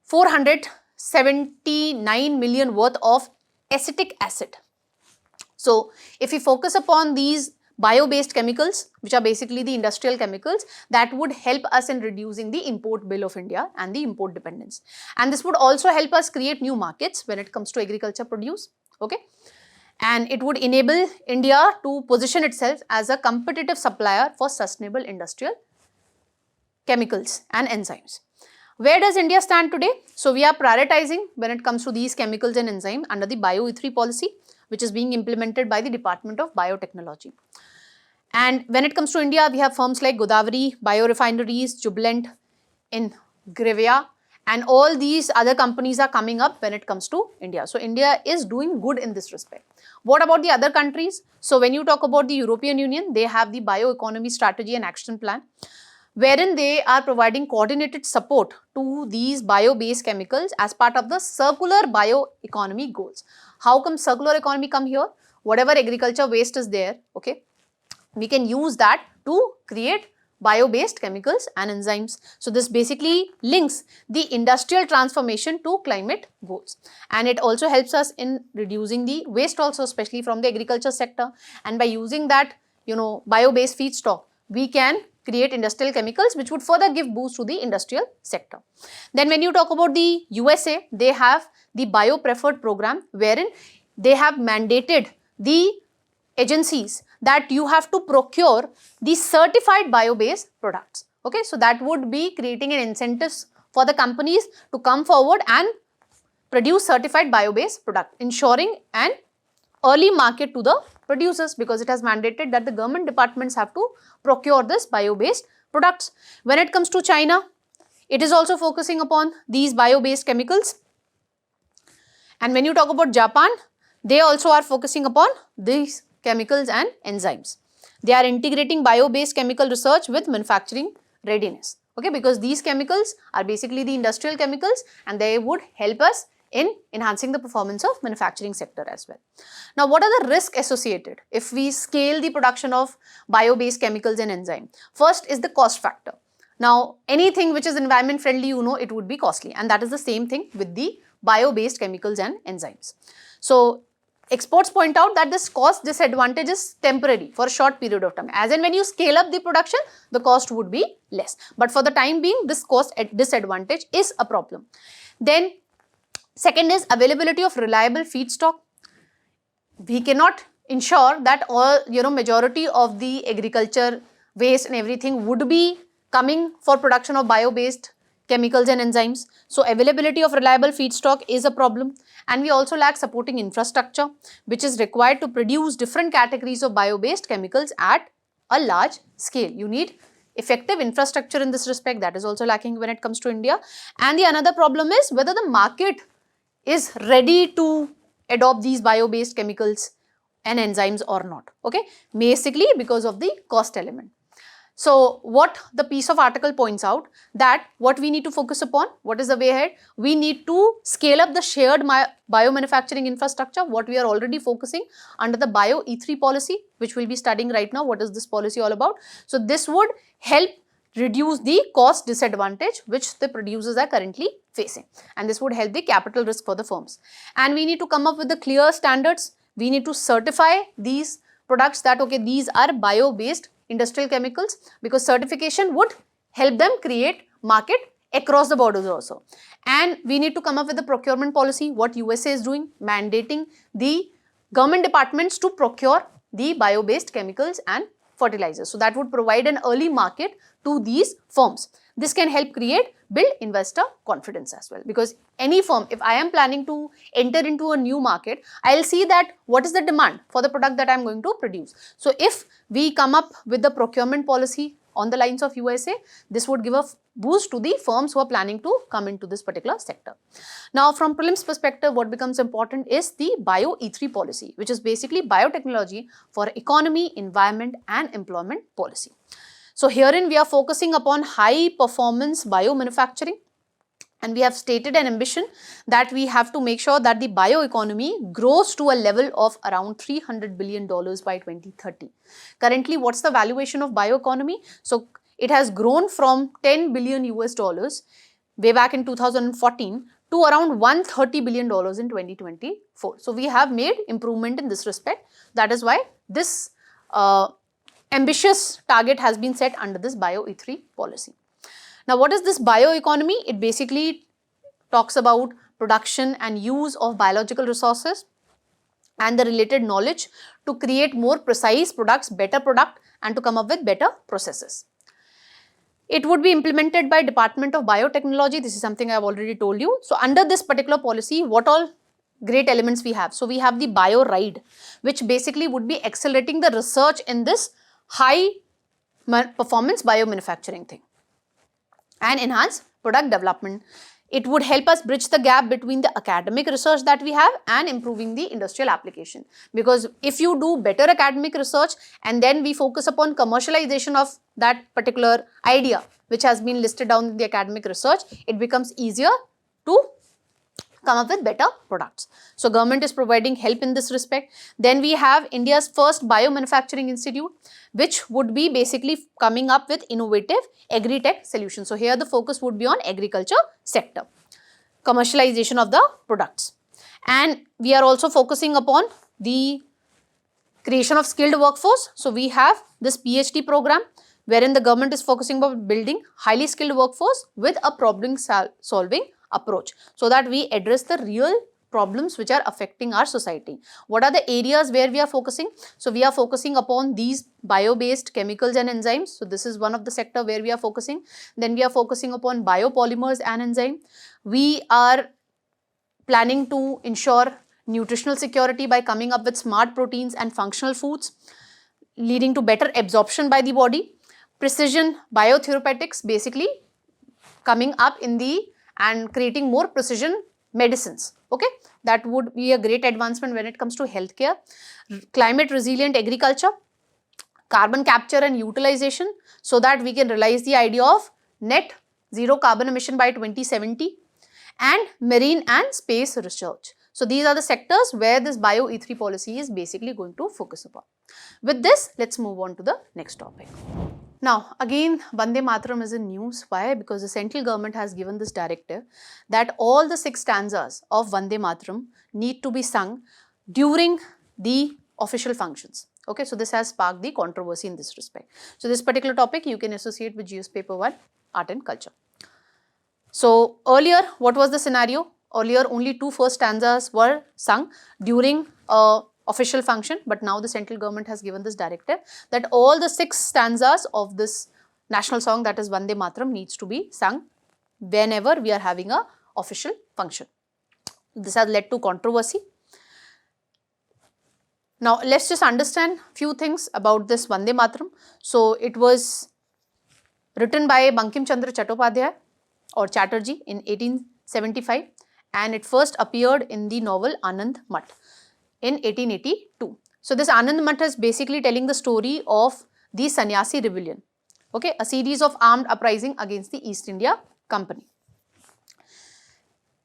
479 million worth of acetic acid. So if we focus upon these bio-based chemicals, which are basically the industrial chemicals, that would help us in reducing the import bill of India and the import dependence. And this would also help us create new markets when it comes to agriculture produce, okay? And it would enable India to position itself as a competitive supplier for sustainable industrial chemicals and enzymes. Where does India stand today? So we are prioritizing when it comes to these chemicals and enzymes under the Bio E3 policy, which is being implemented by the Department of Biotechnology. And when it comes to India, we have firms like Godavari, Biorefineries, Jubilant in Grevia, and all these other companies are coming up when it comes to India. So India is doing good in this respect. What about the other countries? So when you talk about the European Union, they have the Bioeconomy Strategy and Action Plan, wherein they are providing coordinated support to these bio-based chemicals as part of the circular bioeconomy goals. How come circular economy come here? Whatever agriculture waste is there, okay, we can use that to create bio-based chemicals and enzymes. So this basically links the industrial transformation to climate goals, and it also helps us in reducing the waste also, especially from the agriculture sector. And by using that, bio-based feedstock, we can create industrial chemicals which would further give boost to the industrial sector. Then when you talk about the USA, they have the Bio Preferred program, wherein they have mandated the agencies that you have to procure the certified bio-based products. Okay, so that would be creating an incentives for the companies to come forward and produce certified bio-based product, ensuring an early market to the producers, because it has mandated that the government departments have to procure this bio-based products. When it comes to China, it is also focusing upon these bio-based chemicals, And when you talk about Japan, they also are focusing upon these chemicals and enzymes. They are integrating bio-based chemical research with manufacturing readiness. Okay, because these chemicals are basically the industrial chemicals and they would help us in enhancing the performance of manufacturing sector as well. Now, what are the risks associated if we scale the production of bio-based chemicals and enzyme? First is the cost factor. Now, anything which is environment friendly, you know, it would be costly, and that is the same thing with the bio-based chemicals and enzymes. So, experts point out that this cost disadvantage is temporary for a short period of time. As in when you scale up the production, the cost would be less. But for the time being, this cost disadvantage is a problem. Then, second is availability of reliable feedstock. We cannot ensure that all, majority of the agriculture waste and everything would be coming for production of bio-based chemicals and enzymes. So, availability of reliable feedstock is a problem, and we also lack supporting infrastructure which is required to produce different categories of bio-based chemicals at a large scale. You need effective infrastructure in this respect, that is also lacking when it comes to India. And the another problem is whether the market is ready to adopt these bio-based chemicals and enzymes or not, okay, basically because of the cost element. So, what the piece of article points out that what we need to focus upon, what is the way ahead? We need to scale up the shared biomanufacturing infrastructure, what we are already focusing under the Bio E3 policy, which we will be studying right now. What is this policy all about? So, this would help reduce the cost disadvantage which the producers are currently facing, and this would help the capital risk for the firms. And we need to come up with the clear standards. We need to certify these products that, okay, these are bio-based industrial chemicals, because certification would help them create market across the borders also. And we need to come up with the procurement policy, what USA is doing, mandating the government departments to procure the bio-based chemicals and fertilizers. So, that would provide an early market to these firms. This can help build investor confidence as well, because any firm, if I am planning to enter into a new market, I will see that what is the demand for the product that I am going to produce. So, if we come up with the procurement policy on the lines of USA, this would give a boost to the firms who are planning to come into this particular sector. Now, from prelims perspective, what becomes important is the Bio E3 policy, which is basically biotechnology for economy, environment and employment policy. So, herein we are focusing upon high performance biomanufacturing, and we have stated an ambition that we have to make sure that the bioeconomy grows to a level of around $300 billion by 2030. Currently, what's the valuation of bioeconomy? So, it has grown from 10 billion US dollars way back in 2014 to around $130 billion in 2024. So, we have made improvement in this respect. That is why this ambitious target has been set under this Bio E3 policy. Now, what is this bioeconomy? It basically talks about production and use of biological resources and the related knowledge to create more precise products, better product, and to come up with better processes. It would be implemented by Department of Biotechnology. This is something I have already told you. So, under this particular policy, what all great elements we have? So, we have the Bio Ride, which basically would be accelerating the research in this high performance biomanufacturing thing and enhance product development. It would help us bridge the gap between the academic research that we have and improving the industrial application. Because if you do better academic research and then we focus upon commercialization of that particular idea which has been listed down in the academic research, it becomes easier to come up with better products. So, government is providing help in this respect. Then we have India's first biomanufacturing institute, which would be basically coming up with innovative agri-tech solutions. So, here the focus would be on agriculture sector, commercialization of the products. And we are also focusing upon the creation of skilled workforce. So, we have this PhD program wherein the government is focusing on building highly skilled workforce with a problem solving approach, so that we address the real problems which are affecting our society. What are the areas where we are focusing? So, we are focusing upon these bio-based chemicals and enzymes. So, this is one of the sector where we are focusing. Then we are focusing upon biopolymers and enzyme. We are planning to ensure nutritional security by coming up with smart proteins and functional foods, leading to better absorption by the body. Precision biotherapeutics, basically coming up in the and creating more precision medicines. Okay, that would be a great advancement when it comes to healthcare, climate resilient agriculture, carbon capture and utilization, so that we can realize the idea of net zero carbon emission by 2070, and marine and space research. So these are the sectors where this Bio E3 policy is basically going to focus upon. With this, let's move on to the next topic. Now, again, Vande Mataram is in news. Why? Because the central government has given this directive that all the 6 stanzas of Vande Mataram need to be sung during the official functions. Okay, so this has sparked the controversy in this respect. So this particular topic you can associate with GS paper 1, Art and Culture. So earlier, what was the scenario? Earlier, only 2 first stanzas were sung during official function, but now the central government has given this directive that all the 6 stanzas of this national song, that is Vande Mataram, needs to be sung whenever we are having a official function. This has led to controversy. Now, let's just understand few things about this Vande Mataram. So, it was written by Bankim Chandra Chattopadhyay or Chatterjee in 1875, and it first appeared in the novel Anand Math in 1882. So, this Anand Math is basically telling the story of the Sannyasi rebellion, okay, a series of armed uprising against the East India Company.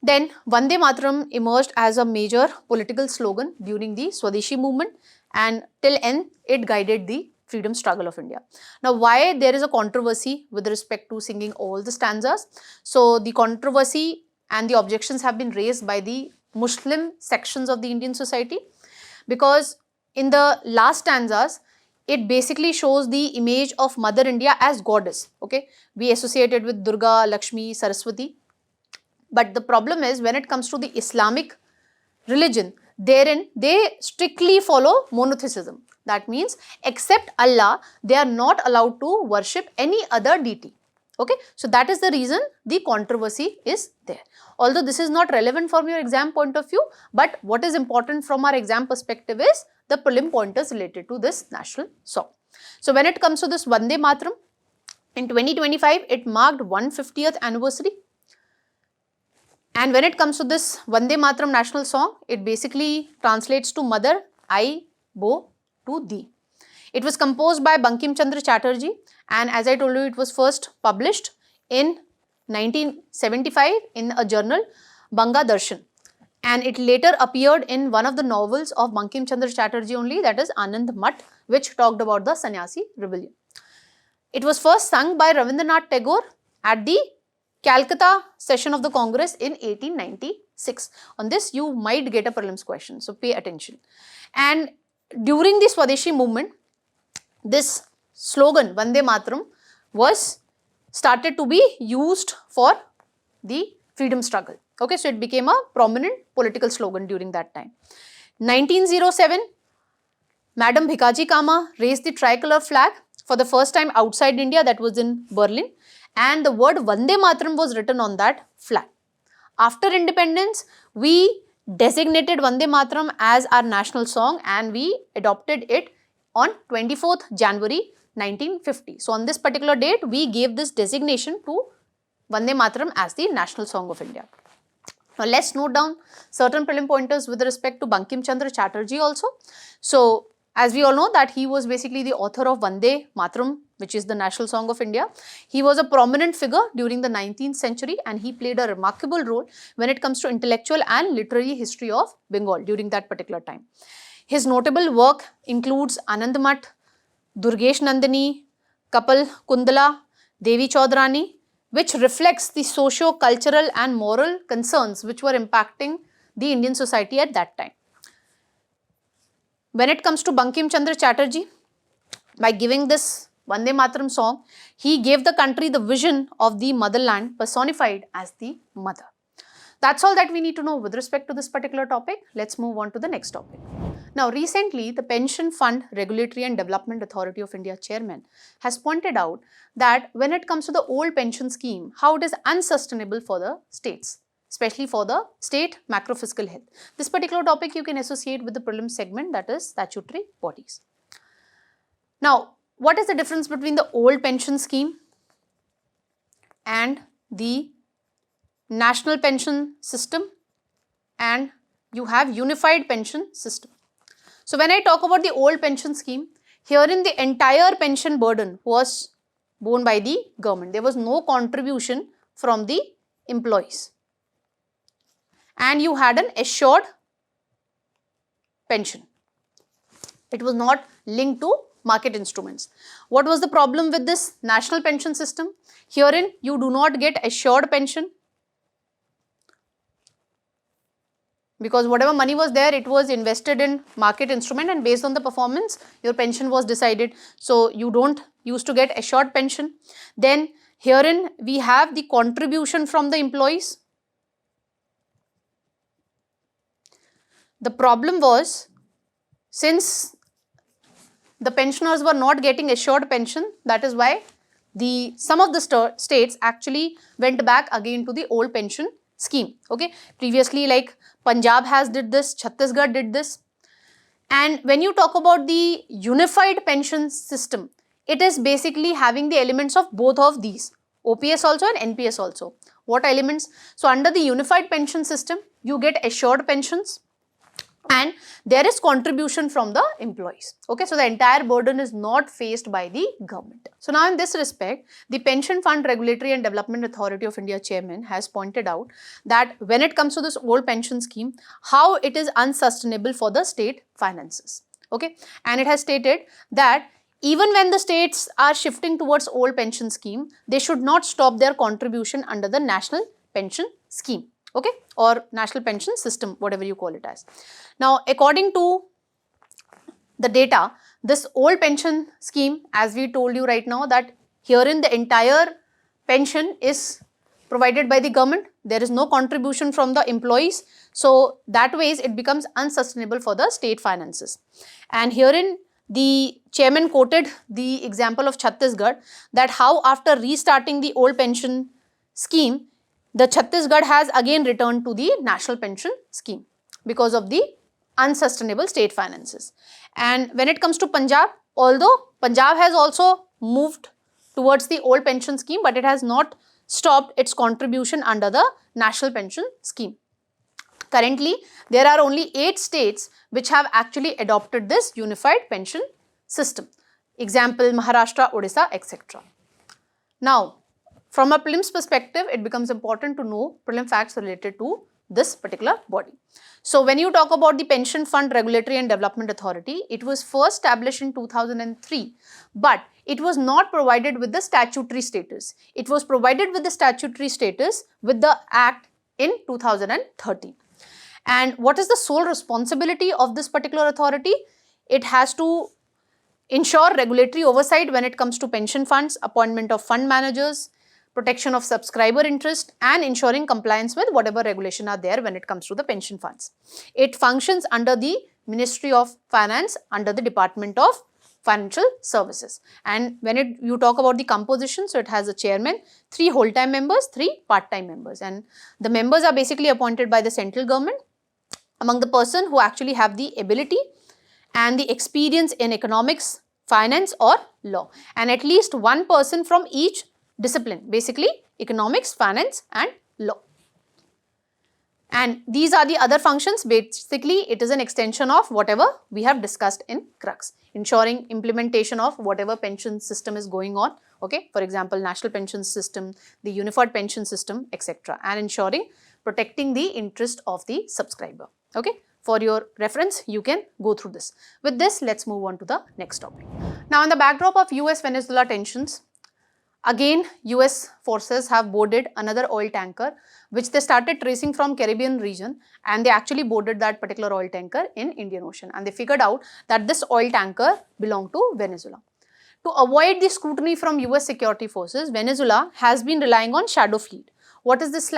Then Vande Mataram emerged as a major political slogan during the Swadeshi movement, and till end it guided the freedom struggle of India. Now, why there is a controversy with respect to singing all the stanzas? So, the controversy and the objections have been raised by the Muslim sections of the Indian society, because in the last stanzas, it basically shows the image of Mother India as goddess. Okay, we associate it with Durga, Lakshmi, Saraswati. But the problem is, when it comes to the Islamic religion, therein they strictly follow monotheism. That means, except Allah, they are not allowed to worship any other deity. Okay, so that is the reason the controversy is there. Although this is not relevant from your exam point of view, but what is important from our exam perspective is the prelim pointers related to this national song. So when it comes to this Vande Mataram, in 2025, it marked 150th anniversary. And when it comes to this Vande Mataram national song, it basically translates to Mother, I bow to thee. It was composed by Bankim Chandra Chatterjee, and as I told you, it was first published in 1975 in a journal, Banga Darshan, and it later appeared in one of the novels of Bankim Chandra Chatterjee only, that is Anand Math, which talked about the Sannyasi rebellion. It was first sung by Rabindranath Tagore at the Calcutta session of the Congress in 1896. On this, you might get a prelims question, so pay attention. And during the Swadeshi movement, this slogan Vande Mataram was started to be used for the freedom struggle. Okay, so it became a prominent political slogan during that time. 1907, Madam Bhikaji Cama raised the tricolor flag for the first time outside India, that was in Berlin, and the word Vande Mataram was written on that flag. After independence, we designated Vande Mataram as our national song, and we adopted it on 24th January 1950. So, on this particular date, we gave this designation to Vande Mataram as the national song of India. Now, let's note down certain prelim pointers with respect to Bankim Chandra Chatterjee also. So, as we all know that he was basically the author of Vande Mataram, which is the national song of India. He was a prominent figure during the 19th century, and he played a remarkable role when it comes to intellectual and literary history of Bengal during that particular time. His notable work includes Anand Math, Durgesh Nandini, Kapil Kundala, Devi Chaudrani, which reflects the socio-cultural and moral concerns which were impacting the Indian society at that time. When it comes to Bankim Chandra Chatterjee, by giving this Vande Mataram song, he gave the country the vision of the motherland personified as the mother. That's all that we need to know with respect to this particular topic. Let's move on to the next topic. Now, recently, the Pension Fund Regulatory and Development Authority of India chairman has pointed out that when it comes to the old pension scheme, how it is unsustainable for the states, especially for the state macro-fiscal health. This particular topic you can associate with the prelim segment, that is statutory bodies. Now, what is the difference between the old pension scheme and the national pension system? and you have unified pension system. So when I talk about the old pension scheme, herein the entire pension burden was borne by the government. There was no contribution from the employees. And you had an assured pension. It was not linked to market instruments. What was the problem with this national pension system? Herein you do not get assured pension, because whatever money was there, it was invested in market instrument, and based on the performance your pension was decided. So you don't used to get assured pension. Then herein we have the contribution from the employees. The problem was, since the pensioners were not getting assured pension, that is why some of the states actually went back again to the old pension scheme. Okay, previously like Punjab has did this, Chhattisgarh did this. And when you talk about the unified pension system, it is basically having the elements of both of these, OPS also and NPS also. What elements? So under the unified pension system, you get assured pensions and there is contribution from the employees. Okay, so the entire burden is not faced by the government. So now in this respect, the Pension Fund Regulatory and Development Authority of India chairman has pointed out that when it comes to this old pension scheme, how it is unsustainable for the state finances. Okay, and it has stated that even when the states are shifting towards old pension scheme, they should not stop their contribution under the national pension scheme. Okay, or national pension system, whatever you call it as. Now, according to the data, this old pension scheme, as we told you right now, that herein the entire pension is provided by the government. There is no contribution from the employees. So that ways it becomes unsustainable for the state finances. And herein the chairman quoted the example of Chhattisgarh, that how after restarting the old pension scheme, the Chhattisgarh has again returned to the national pension scheme because of the unsustainable state finances. And when it comes to Punjab, although Punjab has also moved towards the old pension scheme, but it has not stopped its contribution under the national pension scheme. Currently, there are only 8 states which have actually adopted this unified pension system. Example, Maharashtra, Odisha, etc. Now, from a prelims perspective, it becomes important to know prelim facts related to this particular body. So, when you talk about the Pension Fund Regulatory and Development Authority, it was first established in 2003, but it was not provided with the statutory status. It was provided with the statutory status with the Act in 2013. And what is the sole responsibility of this particular authority? It has to ensure regulatory oversight when it comes to pension funds, appointment of fund managers, protection of subscriber interest, and ensuring compliance with whatever regulation are there when it comes to the pension funds. It functions under the Ministry of Finance, under the Department of Financial Services. And when you talk about the composition, so it has a chairman, 3 whole-time members, 3 part-time members, and the members are basically appointed by the central government among the person who actually have the ability and the experience in economics, finance or law, and at least one person from each discipline, basically economics, finance and law. And these are the other functions. Basically, it is an extension of whatever we have discussed in CRUX, ensuring implementation of whatever pension system is going on. Okay, for example, national pension system, the unified pension system, etc., and ensuring protecting the interest of the subscriber. Okay, for your reference, you can go through this. With this, let's move on to the next topic. Now, in the backdrop of US-Venezuela tensions, again, US forces have boarded another oil tanker, which they started tracing from Caribbean region, and they actually boarded that particular oil tanker in Indian Ocean, and they figured out that this oil tanker belonged to Venezuela. To avoid the scrutiny from US security forces, Venezuela has been relying on shadow fleet. What is this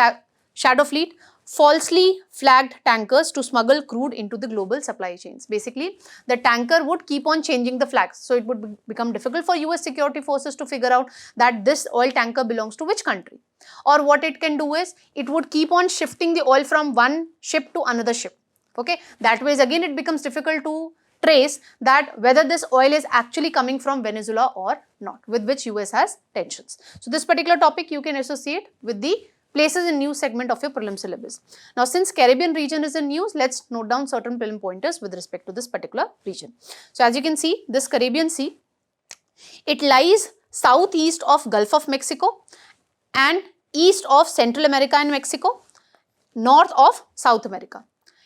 shadow fleet? Falsely flagged tankers to smuggle crude into the global supply chains. Basically, the tanker would keep on changing the flags. So, it would become difficult for US security forces to figure out that this oil tanker belongs to which country. Or what it can do is, it would keep on shifting the oil from one ship to another ship. Okay, that way again it becomes difficult to trace that whether this oil is actually coming from Venezuela or not, with which US has tensions. So, this particular topic you can associate with the places in new segment of your prelim syllabus. Now, since Caribbean region is in news, let's note down certain prelim pointers with respect to this particular region. So, as you can see, this Caribbean Sea, it lies southeast of Gulf of Mexico and east of Central America and Mexico, north of South America.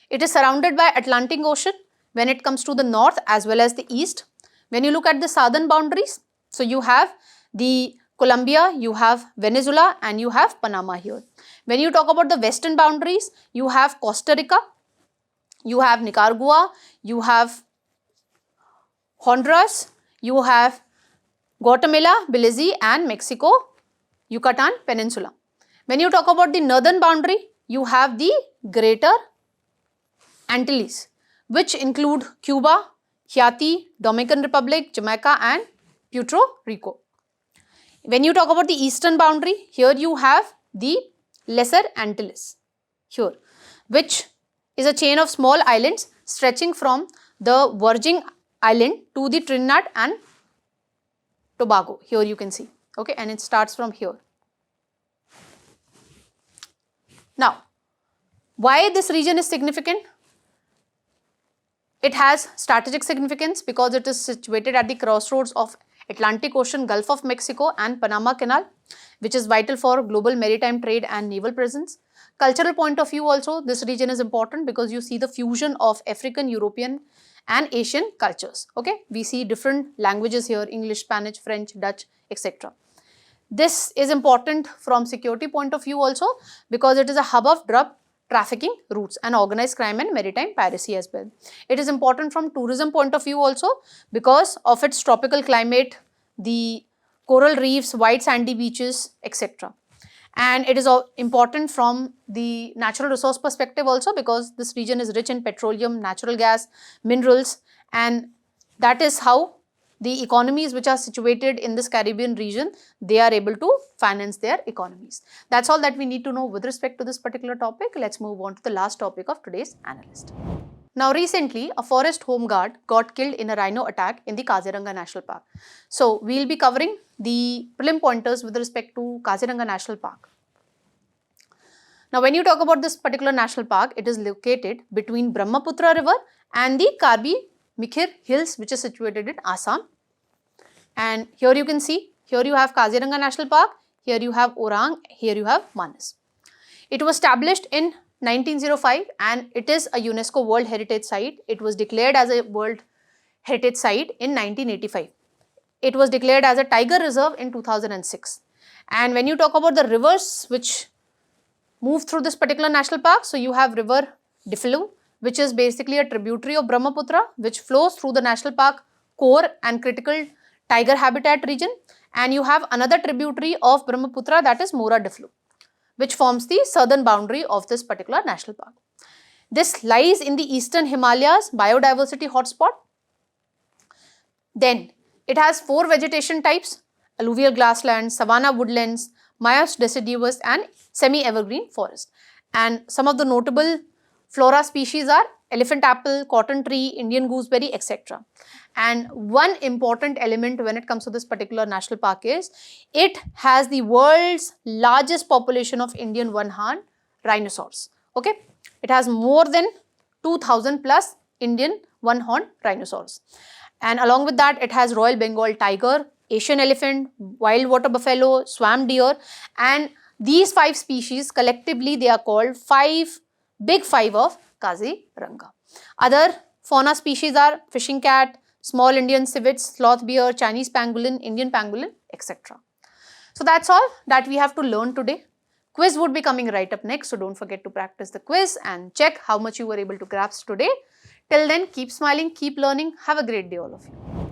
It is surrounded by Atlantic Ocean when it comes to the north as well as the east. When you look at the southern boundaries, so you have the Colombia, you have Venezuela and you have Panama here. When you talk about the western boundaries, you have Costa Rica, you have Nicaragua, you have Honduras, you have Guatemala, Belize and Mexico, Yucatan Peninsula. When you talk about the northern boundary, you have the Greater Antilles, which include Cuba, Haiti, Dominican Republic, Jamaica and Puerto Rico. When you talk about the eastern boundary, here you have the Lesser Antilles here, which is a chain of small islands stretching from the Virgin Island to the Trinidad and Tobago. Here you can see, okay, and it starts from here. Now, why this region is significant? It has strategic significance because it is situated at the crossroads of Atlantic Ocean, Gulf of Mexico and Panama Canal, which is vital for global maritime trade and naval presence. Cultural point of view also, this region is important because you see the fusion of African, European and Asian cultures. Okay, we see different languages here, English, Spanish, French, Dutch, etc. This is important from security point of view also because it is a hub of drug trafficking routes and organized crime and maritime piracy as well. It is important from tourism point of view also because of its tropical climate, the coral reefs, white sandy beaches, etc. And it is important from the natural resource perspective also because this region is rich in petroleum, natural gas, minerals, and that is how the economies which are situated in this Caribbean region, they are able to finance their economies. That's all that we need to know with respect to this particular topic. Let's move on to the last topic of today's analyst. Now, recently, a forest home guard got killed in a rhino attack in the Kaziranga National Park. So, we'll be covering the prelim pointers with respect to Kaziranga National Park. Now, when you talk about this particular national park, it is located between Brahmaputra river and the Karbi Mikhir hills, which is situated in Assam. And here you can see, here you have Kaziranga National Park, here you have Orang, here you have Manas. It was established in 1905 and it is a UNESCO World Heritage Site. It was declared as a World Heritage Site in 1985. It was declared as a Tiger Reserve in 2006. And when you talk about the rivers which move through this particular national park, so you have river Diphlu, which is basically a tributary of Brahmaputra, which flows through the national park core and critical tiger habitat region, and you have another tributary of Brahmaputra, that is Mora Diphlu, which forms the southern boundary of this particular national park. This lies in the eastern Himalayas biodiversity hotspot. Then it has 4 vegetation types: alluvial grasslands, savanna woodlands, moist deciduous and semi-evergreen forest. And some of the notable flora species are elephant apple, cotton tree, Indian gooseberry, etc. And one important element when it comes to this particular national park is it has the world's largest population of Indian one-horned rhinoceros. Okay, it has more than 2000 plus Indian one-horned rhinoceros. And along with that, it has Royal Bengal tiger, Asian elephant, wild water buffalo, swamp deer, and these 5 species collectively they are called Big Five of Kaziranga. Other fauna species are fishing cat, small Indian civets, sloth bear, Chinese pangolin, Indian pangolin, etc. So that's all that we have to learn today. Quiz would be coming right up next, so don't forget to practice the quiz and check how much you were able to grasp today. Till then, keep smiling, keep learning. Have a great day all of you.